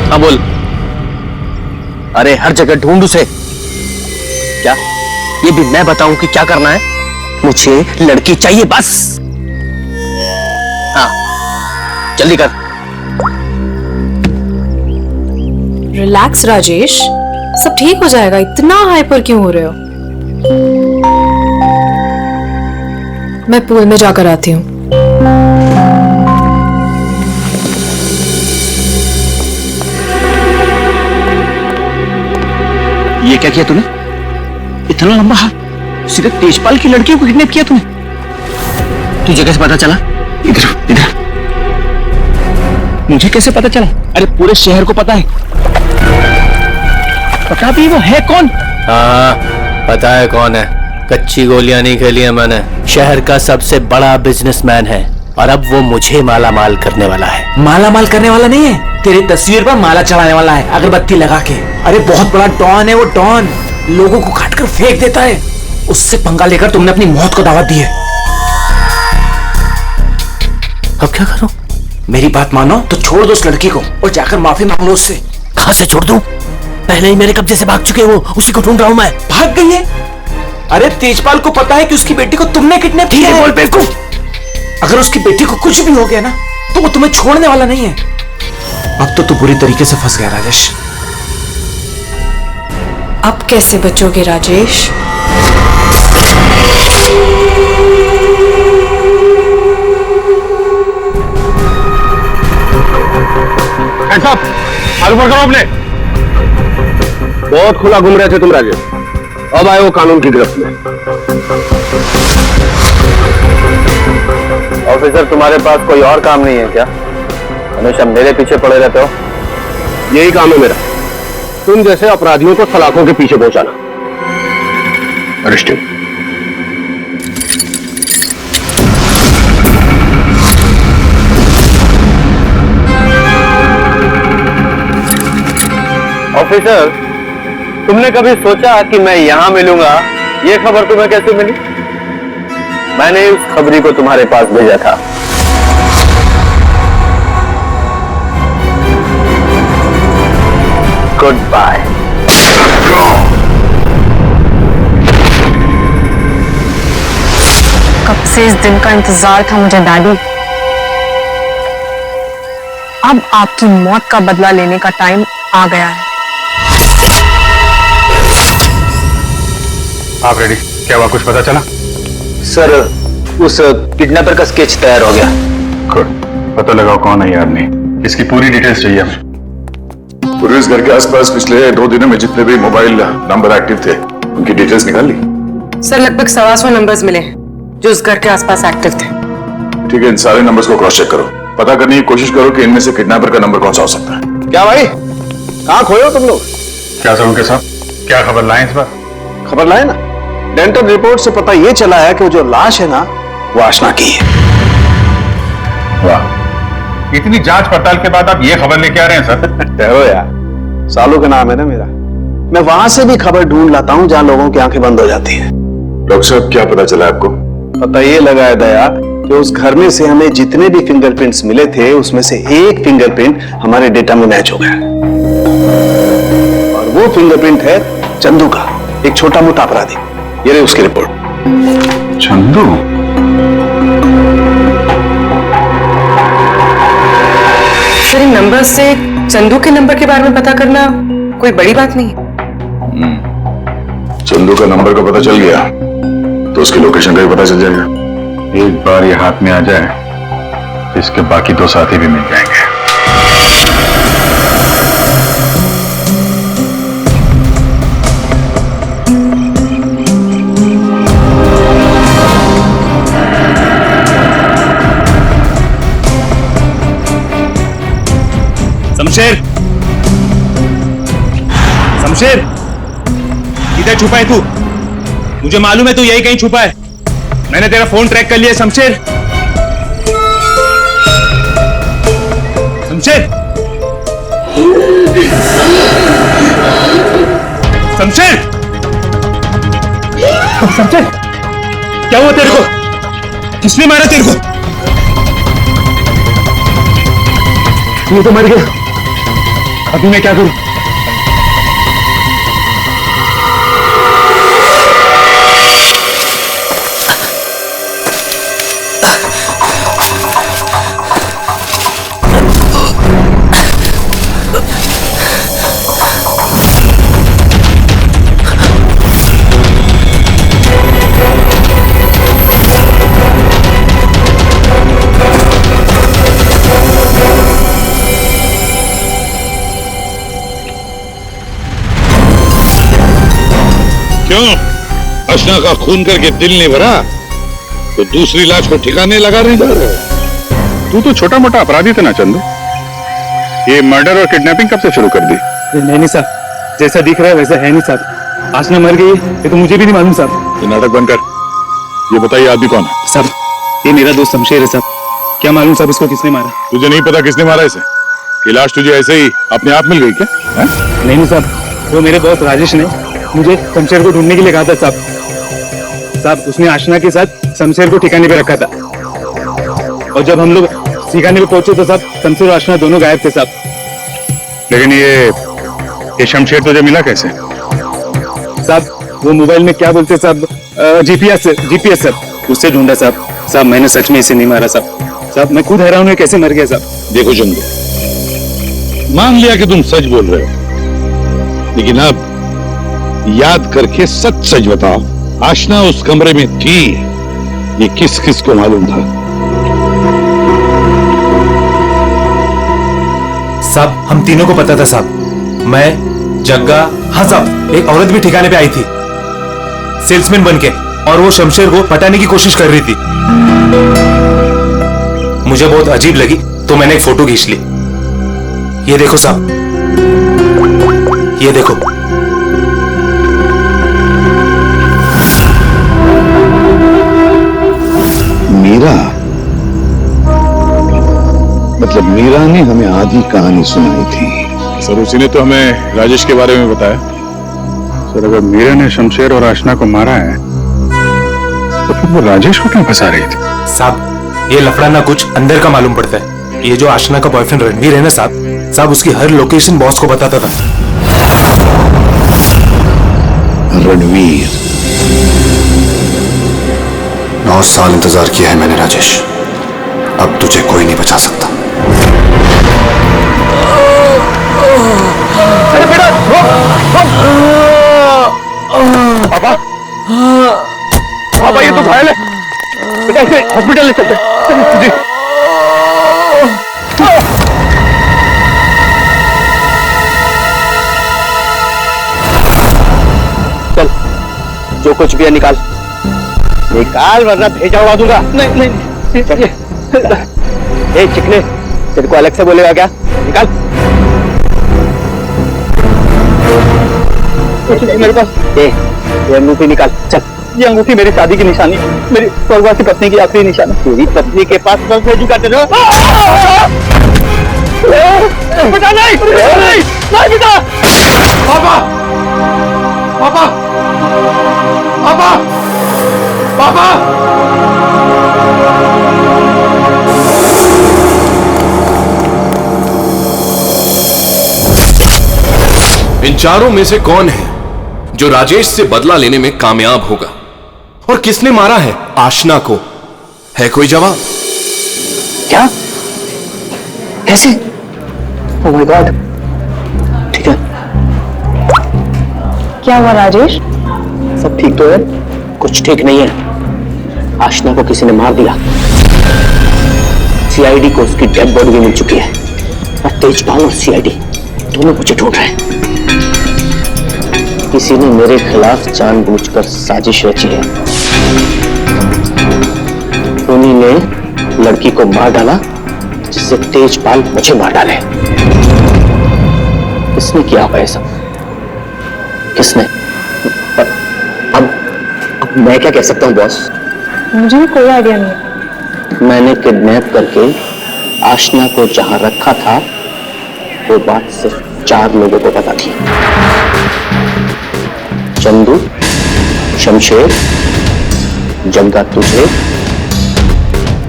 हाँ बोल। अरे हर जगह ढूंढ उसे। क्या ये भी मैं बताऊं कि क्या करना है? मुझे लड़की चाहिए बस। हाँ जल्दी कर। रिलैक्स राजेश, सब ठीक हो जाएगा। इतना हाइपर क्यों हो रहे हो? मैं पूल में जाकर आती हूँ। ये क्या किया तूने? इतना लंबा हाथ, सीधे तेजपाल की लड़की को किडनैप किया तूने? तुझे कैसे पता चला? इधर इधर। मुझे कैसे पता चला? अरे पूरे शहर को पता है। पता भी वो है कौन? हाँ पता है कौन है। कच्ची गोलियां नहीं खेली है मैंने। शहर का सबसे बड़ा बिजनेसमैन है और अब वो मुझे माला माल करने वाला है। माला माल करने वाला नहीं है, तेरी तस्वीर पर माला चढ़ाने वाला है अगरबत्ती लगा के। अरे बहुत बड़ा डॉन है वो। डॉन लोगों को काट कर फेंक देता है। उससे पंगा लेकर तुमने अपनी मौत को दावत दी है। अब क्या करूं? मेरी बात मानो तो छोड़ दो उस लड़की को और जाकर माफी मांग लो उससे। कहां से छोड़ दूं? पहले ही मेरे कब्जे से भाग चुके वो, उसी को ढूंढ रहा हूं मैं। भाग गई है? अरे तेजपाल को पता है कि उसकी बेटी को तुमने किडनैप किया है। बोल बेवकूफ। अगर उसकी बेटी को कुछ भी हो गया ना तो वो तुम्हें छोड़ने वाला नहीं है। अब तो तू बुरी तरीके से फंस गया राजेश। अब कैसे बचोगे राजेश? साहब आगे बढ़ करो अपने। बहुत खुला घूम रहे थे तुम राजेश, अब आए वो कानून की गिरफ्त में। ऑफिसर, तुम्हारे पास कोई और काम नहीं है क्या? हमेशा मेरे पीछे पड़े रहते हो। यही काम है मेरा, तुम जैसे अपराधियों को सलाखों के पीछे पहुंचाना। अरेस्टेड। ऑफिसर, तुमने कभी सोचा कि मैं यहां मिलूंगा? ये खबर तुम्हें कैसे मिली? मैंने उस खबरी को तुम्हारे पास भेजा था। Goodbye. कब से इस दिन का इंतजार था मुझे डैडी। अब आपकी मौत का बदला लेने का टाइम आ गया है। आप रेडी? क्या हुआ, कुछ पता चला? सर उस किडनैपर का स्केच तैयार हो गया। गुड, पता लगाओ कौन है ये आदमी। इसकी पूरी डिटेल्स चाहिए हमें। पूरे इस घर के आसपास पिछले 2 दिनों में जितने भी मोबाइल नंबर एक्टिव थे उनकी डिटेल्स निकाल ली? सर लगभग 125 नंबर्स मिले जो उस घर के आसपास एक्टिव थे। ठीक है, इन सारे नंबर्स को क्रॉस चेक करो। पता करने की कोशिश करो कि इनमें से किडनैपर का नंबर कौन सा हो सकता है। क्या भाई, कहां खोए हो तुम लोग? क्या सर उनके साथ क्या खबर लाए इस बार? खबर लाए ना, डेंटल रिपोर्ट से पता यह चला है कि वो जो लाश है ना वो आशना की है। वाह, इतनी जांच पड़ताल के बाद आप ये खबर लेके आ रहे हैं सर? ठहरो यार, सालों का नाम है ना मेरा। मैं वहां से भी खबर ढूंढ लाता हूं जहां लोगों की आंखें बंद हो जाती हैं। डॉक्टर साहब क्या पता चला आपको? पता ये लगा है दया कि उस घर में से हमें जितने भी फिंगरप्रिंट्स मिले थे उसमें से एक फिंगरप्रिंट हमारे डेटा में मैच हो गया और वो फिंगरप्रिंट है चंदू का, एक छोटा मोटा अपराधी। ये रही उसकी रिपोर्ट। चंदू? सर, इन नंबर से चंदू के नंबर के बारे में पता करना कोई बड़ी बात नहीं है। चंदू का नंबर का पता चल गया तो उसकी लोकेशन का भी पता चल जाएगा। एक बार ये हाथ में आ जाए इसके बाकी दो साथी भी मिल जाएंगे। शमशेर, शमशेर, किधर छुपा है तू? मुझे मालूम है तू यही कहीं छुपा है। मैंने तेरा फोन ट्रैक कर लिया। शमशेर, शमशेर, शमशेर, शमशेर, क्या हुआ तेरे को? किसने मारा तेरे को? ये तो मर गया। अभी मैं क्या करूं? क्यों? अर्चना का खून करके दिल नहीं भरा तो दूसरी लाश को ठिकाने लगा नहीं जा रहे? तू तो छोटा मोटा अपराधी था ना चंदू, ये मर्डर और किडनैपिंग कब से शुरू कर दी? नहीं साहब, जैसा दिख रहा है वैसा है नहीं साहब। आसना मर गई ये तो मुझे भी नहीं मालूम साहब। ये नाटक बनकर ये बताइए आदमी कौन है? साहब, ये मेरा दोस्त शमशेर है साहब। क्या मालूम साहब इसको किसने मारा? तुझे नहीं पता किसने मारा इसे? ये लाश तुझे ऐसे ही अपने आप मिल गई क्या? नहीं साहब, वो मेरे दोस्त राजेश ने मुझे शमशेर को ढूंढने के लिए कहा था साहब। साहब, उसने आशना के साथ शमशेर को ठिकाने पे रखा था और जब हम लोग ठिकाने पे पहुंचे तो साहब शमशेर और आशना दोनों गायब थे साहब। लेकिन ये शमशेर तुझे मिला कैसे? साहब, वो मोबाइल में क्या बोलते साहब, जीपीएस सर, उससे ढूंढा साहब। साहब, मैंने सच में इसे नहीं मारा साहब। साहब, मैं खुद हैरान हूं कैसे मर गया साहब। देखो चंदू, मान लिया कि तुम सच बोल रहे हो, लेकिन अब याद करके सच सच बताओ, आशना उस कमरे में थी, ये किस किस को मालूम था? साहब, हम तीनों को पता था साहब। मैं, जग्गा, हाँ साहब, एक औरत भी ठिकाने पे आई थी सेल्समैन बनके और वो शमशेर को पटाने की कोशिश कर रही थी। मुझे बहुत अजीब लगी तो मैंने एक फोटो खींच ली। ये देखो साहब, ये देखो। मीरा, मतलब मीरा ने हमें आधी कहानी सुनाई थी। सर, उसी ने तो हमें राजेश के बारे में बताया। सर, अगर मीरा ने शमशेर और आशना को मारा है तो फिर वो राजेश को क्यों फंसा रही थी? साहब, ये लफड़ा ना कुछ अंदर का मालूम पड़ता है। ये जो आशना का बॉयफ्रेंड रणवीर है ना साहब, उसकी हर लोकेशन बॉस को बताता था। रणवीर? 9 साल इंतजार किया है मैंने राजेश, अब तुझे कोई नहीं बचा सकता। अरे बेटा, पापा, पापा, ये तो घायल है बेटा, इसे हॉस्पिटल ले चलते हैं। जी। चल, जो कुछ भी है निकाल निकाल, वरना भेजा उड़ा दूंगा। नहीं नहीं, चलिए। ए चिकने, तेरे को अलग से बोलेगा क्या? निकाल। मेरे पास ये अंगूठी निकाल। चल, ये अंगूठी मेरी शादी की निशानी, मेरी स्वर्गवासी पत्नी की आखिरी निशानी। तेरी पत्नी के पास कौन से झुकाते रहो? बेटा नहीं, नहीं बेटा। इन चारों में से कौन है जो राजेश से बदला लेने में कामयाब होगा? और किसने मारा है आशना को? है कोई जवाब? क्या? कैसे? Oh my God. ठीक है। क्या हुआ राजेश? सब ठीक तो है? कुछ ठीक नहीं है। आशना को किसी ने मार दिया। सीआईडी को उसकी डेड बॉडी भी मिल चुकी है और तेजपाल और सीआईडी दोनों मुझे ढूंढ रहे हैं। किसी ने मेरे खिलाफ जानबूझकर साजिश रची है। उन्हीं ने लड़की को मार डाला जिससे तेजपाल मुझे मार डाले। किसने किया होगा ये सब? किसने? अब मैं क्या कह सकता हूं बॉस? मुझे भी कोई आइडिया नहीं। मैंने किडनैप करके आशना को जहां रखा था वो बात सिर्फ 4 लोगों को पता थी। चंदू, शमशेर, जग्गा तुझे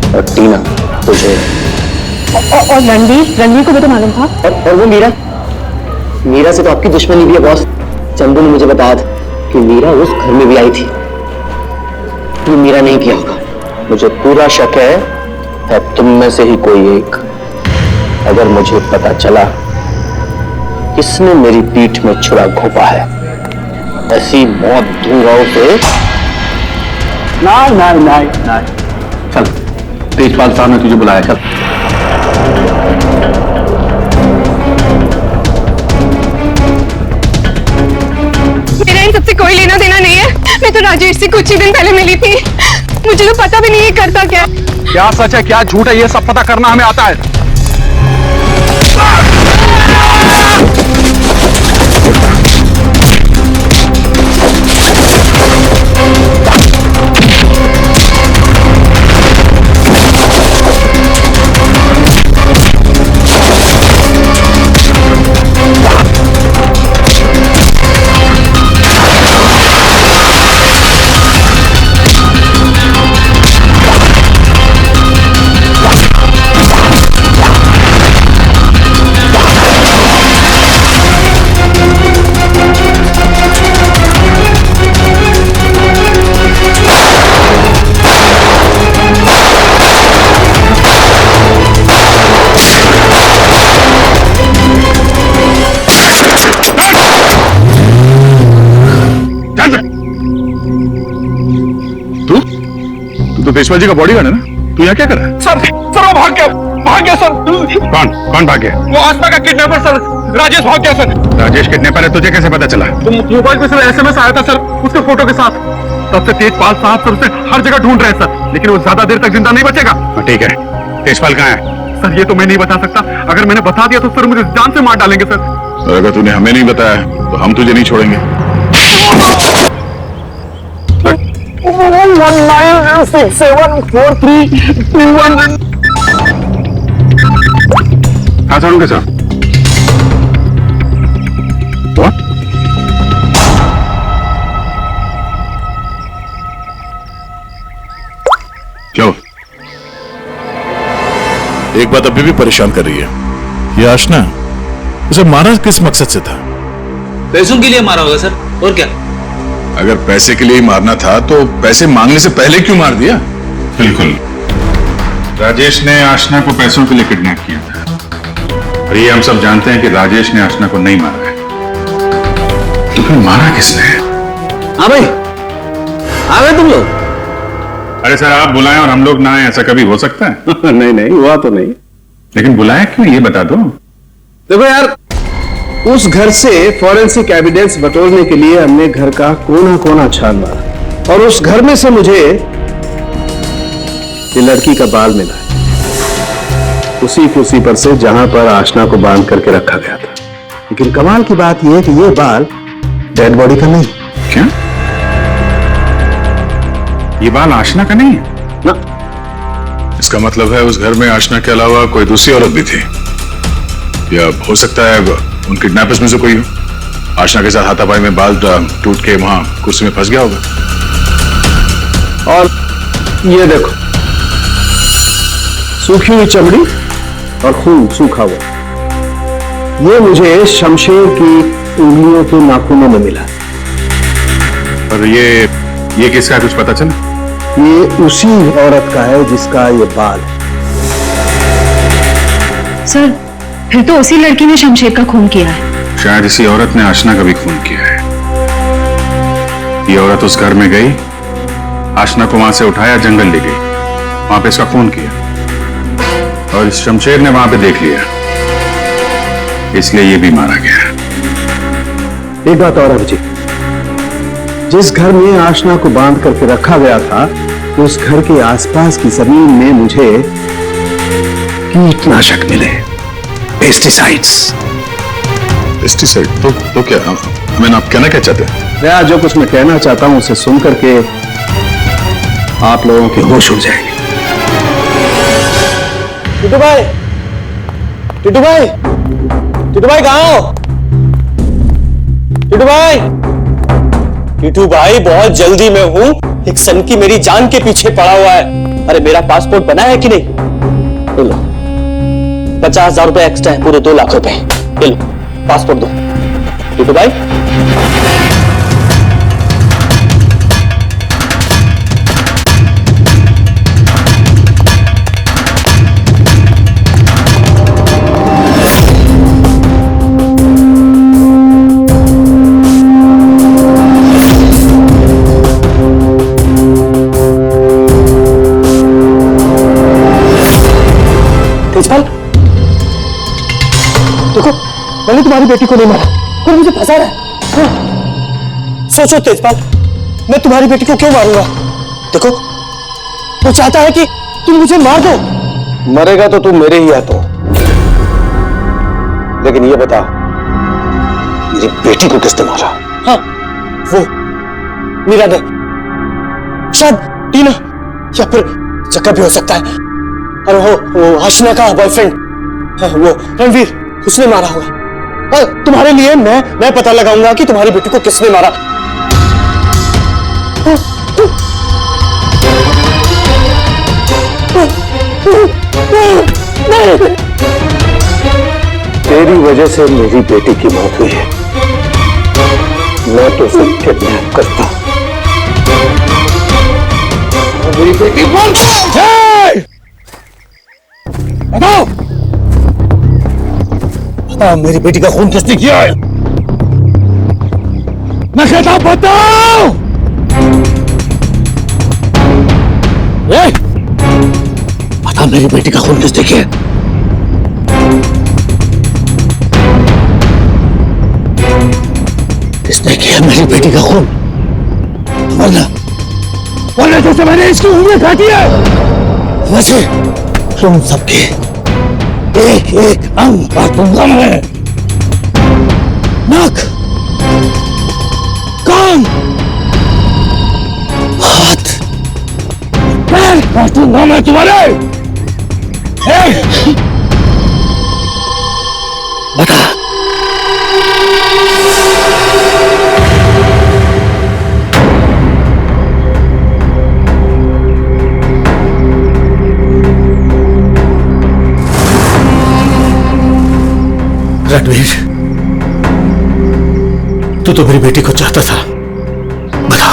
और टीना तुझे। और रणवीर को भी तो मालूम था। और वो मीरा से तो आपकी दुश्मनी भी है बॉस। चंदू ने मुझे बताया था कि मीरा उस घर में भी आई थी। ये मीरा नहीं किया होगा। मुझे पूरा शक है तुम में से ही कोई एक। अगर मुझे पता चला किसने मेरी पीठ में छुरा घोंपा है, ऐसी मौत दूंगा उसे। ना चल, तेजपाल साहब ने तुझे बुलाया, चल। मेरा इन सबसे कोई लेना देना नहीं है। मैं तो राजेश से कुछ ही दिन पहले मिली थी। मुझे तो पता भी नहीं है करता क्या। क्या सच है क्या झूठ है ये सब पता करना हमें आता है। तो तेजपाल जी का बॉडीगार्ड है ना? तू यहाँ क्या कर रहा है? सर वो भाग गया सर। कौन भाग गया? वो आसमा का किडनैपर सर, राजेश भाग गया सर। राजेश किडनैपर है, तुझे कैसे पता चला? तो मोबाइल पे सर SMS आया था सर, उसके फोटो के साथ। तब से तेजपाल साहब सर उसे हर जगह ढूंढ रहे हैं सर, लेकिन वो ज्यादा देर तक जिंदा नहीं बचेगा। ठीक है, तेजपाल कहाँ है? सर ये तो मैं नहीं बता सकता। अगर मैंने बता दिया तो सर मुझे जान से मार डालेंगे सर। और अगर तूने हमें नहीं बताया तो हम तुझे नहीं छोड़ेंगे। 19674321। हाँ सर, उनके साथ क्यों? एक बात अभी भी परेशान कर रही है। ये आशना, उसे मारा किस मकसद से था? पैसों के लिए मारा होगा सर, और क्या? अगर पैसे के लिए ही मारना था तो पैसे मांगने से पहले क्यों मार दिया? बिल्कुल, राजेश ने आशना को पैसों के लिए किडनैप किया था और ये हम सब जानते हैं कि राजेश ने आशना को नहीं मारा है। तो फिर मारा किसने? हाँ भाई, आ गए तुम लोग? अरे सर, आप बुलाएं और हम लोग ना आए, ऐसा कभी हो सकता है? नहीं हुआ तो नहीं, लेकिन बुलाया क्यों ये बता दो। देखो यार, उस घर से फॉरेंसिक एविडेंस बटोरने के लिए हमने घर का कोना कोना छान मारा और उस घर में से मुझे ये लड़की का बाल मिला है, उसी कुर्सी पर से जहां पर आशना को बांध करके रखा गया था। लेकिन कमाल की बात यह है कि ये बाल डेड बॉडी का नहीं। क्या? ये बाल आशना का नहीं है? ना। इसका मतलब है उस घर में आशना के अलावा कोई दूसरी औरत भी थी, या हो सकता है उन किडनैपर्स में से कोई हो। आशना के साथ हाथापाई में बाल टूट के वहां कुर्सी में फंस गया होगा। और ये देखो, सूखी हुई चमड़ी और खून सूखा हुआ। ये मुझे शमशेर की उंगलियों के नाखूनों में मिला। और ये किसका कुछ पता चला? ये उसी औरत का है जिसका ये बाल है। सर फिर तो उसी लड़की ने शमशेर का खून किया है। शायद इसी औरत ने आशना का भी खून किया है। ये औरत उस घर में गई, आशना को वहां से उठाया, जंगल ले गई, वहां पे इसका खून किया और इस शमशेर ने वहां पे देख लिया, इसलिए ये भी मारा गया। एक बात और है जी, जिस घर में आशना को बांध करके रखा गया था उस घर के आसपास की जमीन में मुझे कीटनाशक मिले, पेस्टिसाइड्स। पेस्टिसाइड? तो क्या मैंने आप कहना क्या चाहते हैं? मैं जो कुछ मैं कहना चाहता हूं उसे सुन करके आप लोगों के होश उड़ जाएंगे। टिटू भाई, टिटू भाई, टिटू भाई कहाँ हो? टिटू भाई, टिटू भाई बहुत जल्दी में हूं, एक सनकी मेरी जान के पीछे पड़ा हुआ है। अरे मेरा पासपोर्ट बना है कि नहीं? लो 50,000 रुपए एक्स्ट्रा है, पूरे 2 लाख रुपए। ये लो पासपोर्ट दो टिटू भाई। तेजपाल, देखो मैंने तुम्हारी बेटी को नहीं मारा, कोई मुझे फंसा रहा है। हाँ। सोचो तेजपाल, मैं तुम्हारी बेटी को क्यों मारूंगा? देखो वो चाहता है कि तुम मुझे मार दो। मरेगा तो तू मेरे ही हाथों, लेकिन ये बता मेरी बेटी को किसने मारा? हाँ वो मीरा ने, शायद टीना या फिर जग्गा भी हो सकता है। और वो आशना का बॉयफ्रेंड, वो रणवीर, उसने मारा होगा। और तुम्हारे लिए मैं पता लगाऊंगा कि तुम्हारी बेटी को किसने मारा। तेरी वजह से मेरी बेटी की मौत हुई है, मैं तो उसे किडनैप करता। मेरी बेटी मर गई। बताओ, बताओ मेरी बेटी का खून किसने किया है? मैं कहता हूं बताओ। बता मेरी बेटी का खून किसने किया? किसने किया मेरी बेटी का खून? वरना जैसे मैंने इसकी उंगली काटी है वैसे तुम सबके एक एक अंग काटूंगा मैं। नाक, कान, हाथ, पैर काटूंगा मैं तुम्हारे। बता रणवीर, तू तो मेरी बेटी को चाहता था। बता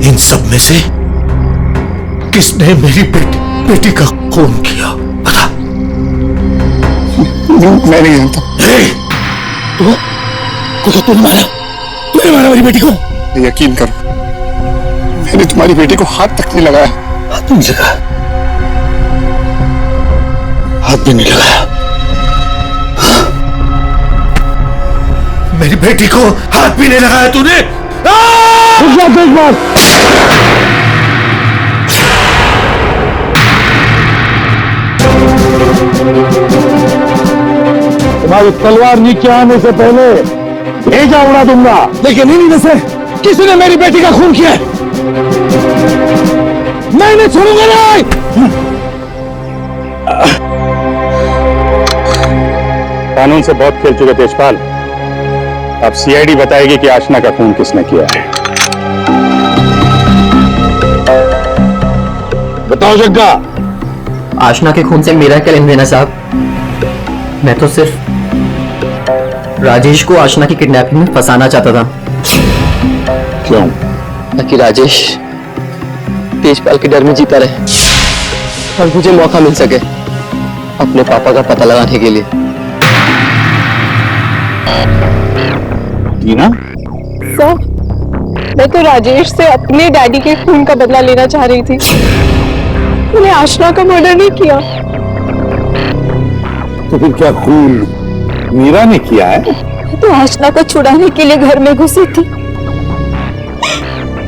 इन सब में से किसने मेरी बेटी का खून किया? बता। मैं नहीं जानता। तूने मारा? तूने मारा मेरी बेटी को? यकीन कर, मैंने तुम्हारी बेटी को हाथ तक नहीं लगाया। हाथ नहीं लगाया? हाथ भी नहीं लगाया। मेरी बेटी को हाथ भी नहीं लगाया तूने? तुम्हारी तलवार नीचे आने से पहले भेजा उड़ा दूंगा, लेकिन इन्हीं से किसी ने मेरी बेटी का खून किया। मैं नहीं छोड़ूंगा। नहीं, कानून से बहुत खेल चुके तेजपाल, अब सीआईडी बताएगी कि आशना का खून किसने किया है। बताओ जग्गा, आशना के खून से मेरा क्या लेन देना साहब? मैं तो सिर्फ राजेश को आशना की किडनैपिंग में फंसाना चाहता था। क्यों? ताकि राजेश तेजपाल के डर में जीता रहे और मुझे मौका मिल सके अपने पापा का पता लगाने के लिए। टीना, सर, मैं तो राजेश से अपने डैडी के खून का बदला लेना चाह रही थी। मैंने आशना का मर्डर नहीं किया। तो फिर क्या खून मीरा ने किया है? तो आशना को छुड़ाने के लिए घर में घुसी थी,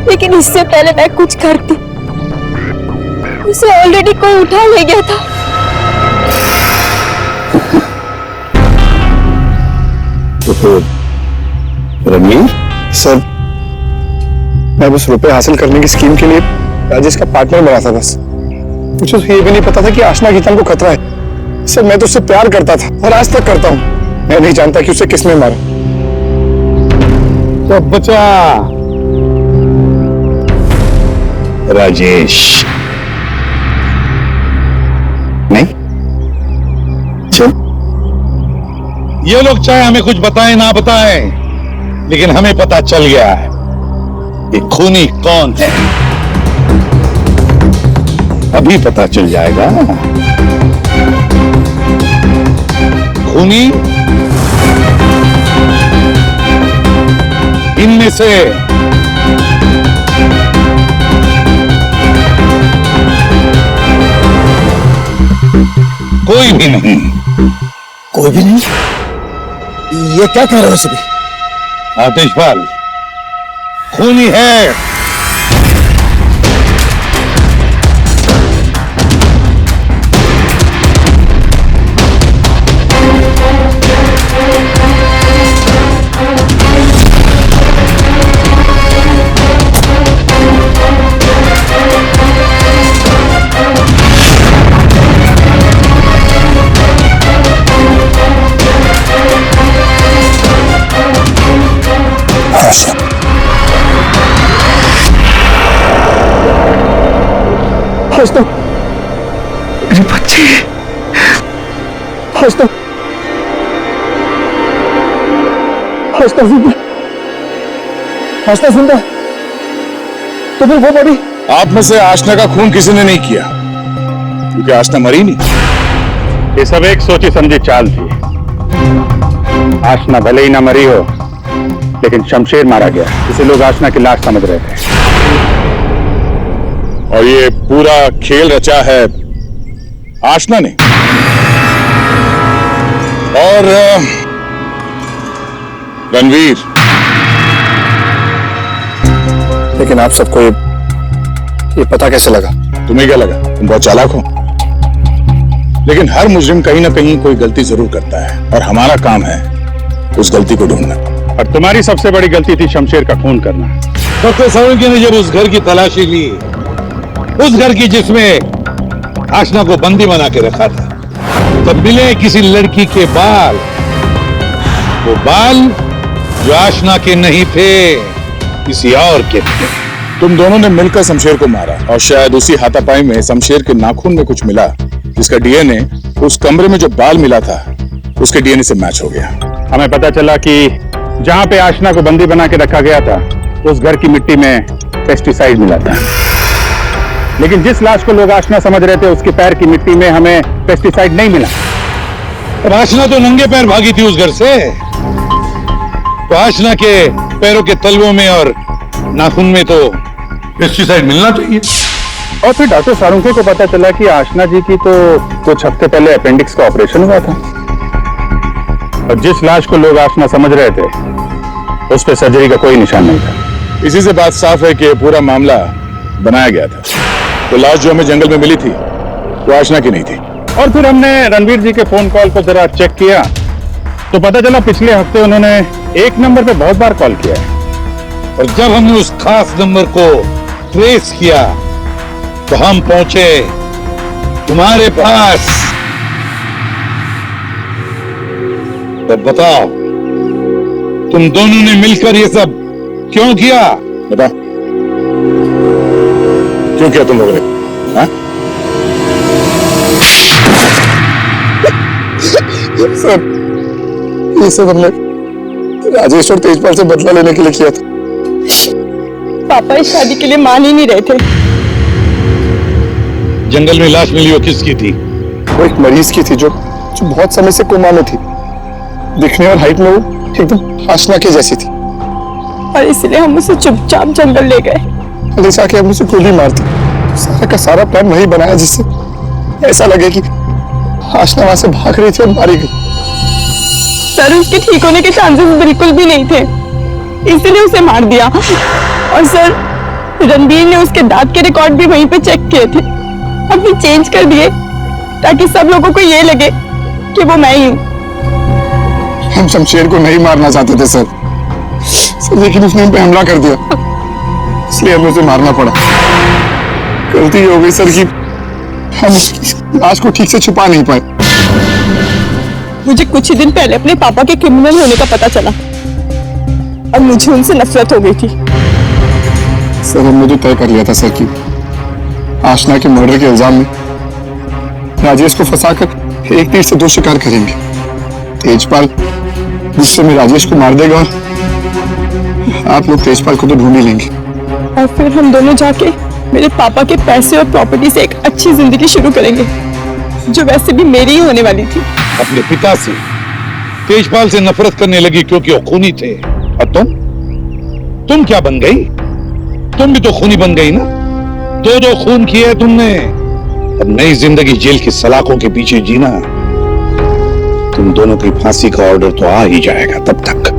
लेकिन इससे पहले मैं कुछ करती, उसे ऑलरेडी कोई उठा ले गया था। तो फिर रणवीर? सर, मैं बस रुपए हासिल करने की स्कीम के लिए राजेश का पार्टनर बना था बस। मुझे तो ये भी नहीं पता था कि आशना की जान को खतरा है। सर, मैं तो उससे प्यार करता था और आज तक करता हूँ। मैं नहीं जानता कि उसे किसने मारा। तो बचा राजेश नहीं? चल, ये लोग चाहे हमें कुछ बताएं ना बताएं, लेकिन हमें पता चल गया है कि खूनी कौन है। अभी पता चल जाएगा। खूनी इनमें से कोई भी नहीं। कोई भी नहीं? ये क्या कह रहे हो सभी? आतिशपाल खूनी है। हंसता मेरे बच्चे, हंसता हंसता जिंदा, हंसता जिंदा। तो फिर वो बड़ी आप में से आशना का खून किसी ने नहीं किया, क्योंकि आशना मरी नहीं। ये सब एक सोची समझी चाल थी। आशना भले ही ना मरी हो, लेकिन शमशेर मारा गया, इसे लोग आशना की लाश समझ रहे थे। और ये पूरा खेल रचा है आशना ने। और रणवीर, लेकिन आप सबको ये पता कैसे लगा? तुम्हें क्या लगा तुम बहुत चालाक हो? लेकिन हर मुजरिम कहीं ना कहीं कोई गलती जरूर करता है, और हमारा काम है उस गलती को ढूंढना। और तुम्हारी सबसे बड़ी गलती थी शमशेर का खून करना। डॉक्टर सावंकी ने जब उस घर की तलाशी ली, उस घर की जिसमें आशना को बंदी बना के रखा था, तब मिले किसी लड़की के बाल। वो बाल जो आशना के नहीं थे, किसी और के थे। तुम दोनों ने मिलकर शमशेर को मारा, और शायद उसी हाथापाई में शमशेर के नाखून में कुछ मिला, जिसका डीएनए उस कमरे में जो बाल मिला था उसके डीएनए से मैच हो गया। हमें पता चला कि जहां पे आशना को बंदी बना के रखा गया था, उस घर की मिट्टी में पेस्टिसाइड मिला था। लेकिन जिस लाश को लोग आशना समझ रहे थे, उसके पैर की मिट्टी में हमें पेस्टिसाइड नहीं मिला। और आशना तो नंगे पैर भागी थी उस घर से, तो आशना के पैरों के तलवों में और नाखून में तो पेस्टिसाइड मिलना चाहिए। और फिर डॉक्टर सारुंखे को पता चला कि आशना जी की तो कुछ हफ्ते पहले अपेंडिक्स का ऑपरेशन हुआ था, और जिस लाश को लोग आशना समझ रहे थे, उस पर सर्जरी का कोई निशान नहीं था। इसी से बात साफ है कि पूरा मामला बनाया गया था। तो लाश जो हमें जंगल में मिली थी, वो आशना की नहीं थी। और फिर हमने रणवीर जी के फोन कॉल को जरा चेक किया, तो पता चला पिछले हफ्ते उन्होंने एक नंबर पे बहुत बार कॉल किया है। और जब हमने उस खास नंबर को ट्रेस किया, तो हम पहुंचे तुम्हारे पास। तो बताओ, तुम दोनों ने मिलकर ये सब क्यों किया? बता, क्यों किया तुम लोगों ने? हाँ? सर, ये सब हमने राजेश और तेजपाल से बदला लेने के लिए किया था। पापा इस शादी के लिए मान ही नहीं रहे थे। जंगल में लाश मिली वो किसकी थी? वो एक मरीज की थी जो बहुत समय से कोमा में थी। दिखने और हाइट में वो एकदम आशना के जैसी थी। और इसलिए हम उसे चुपचाप जंगल ले गए। अलीशा के हम उसे गोली मारती। सारा का सारा प्लान वही बनाया जिससे ऐसा लगे कि आशना वहां से भाग रही थी और मारी गई। सर, उसके ठीक होने के चांसेस बिल्कुल भी नहीं थे, इसलिए उसे मार दिया। और सर, रणबीर ने उसके दांत के रिकॉर्ड भी वहीं पे चेक किए थे, अभी चेंज कर दिए ताकि सब लोगों को ये लगे कि वो मैं ही हूँ। हम शमशेर को नहीं मारना चाहते थे सर, लेकिन उसने हम पे हमला कर दिया, इसलिए हमें उसे मारना पड़ा। गलती हो गई सर कि हम उसकी लाश को ठीक से छुपा नहीं पाए। मुझे कुछ ही दिन पहले अपने पापा के क्रिमिनल होने का पता चला और मुझे उनसे नफरत हो गई थी। सर, हमने तो तय कर लिया था सर कि आशना के मर्डर के इल्जाम में राजेश को फंसाकर एक तीर से दो शिकार करेंगे। तेजपाल गुस्से में राजेश को मार देगा और आप लोग तेजपाल को तो ढूंढ ही लेंगे। और फिर हम दोनों जाके मेरे पापा के पैसे और प्रॉपर्टी से एक अच्छी जिंदगी शुरू करेंगे, जो वैसे भी मेरी ही होने वाली थी। अपने पिता से, तेजपाल से नफरत करने लगी क्योंकि वो खूनी थे। और तुम क्या बन गई? तुम भी तो खूनी बन गई ना। दो खून किए तुमने। अब नई जिंदगी जेल की सलाखों के पीछे जीना। तुम दोनों की फांसी का ऑर्डर तो आ ही जाएगा तब तक।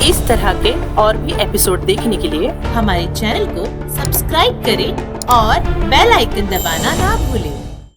इस तरह के और भी एपिसोड देखने के लिए हमारे चैनल को सब्सक्राइब करें और बेल आइकन दबाना ना भूलें।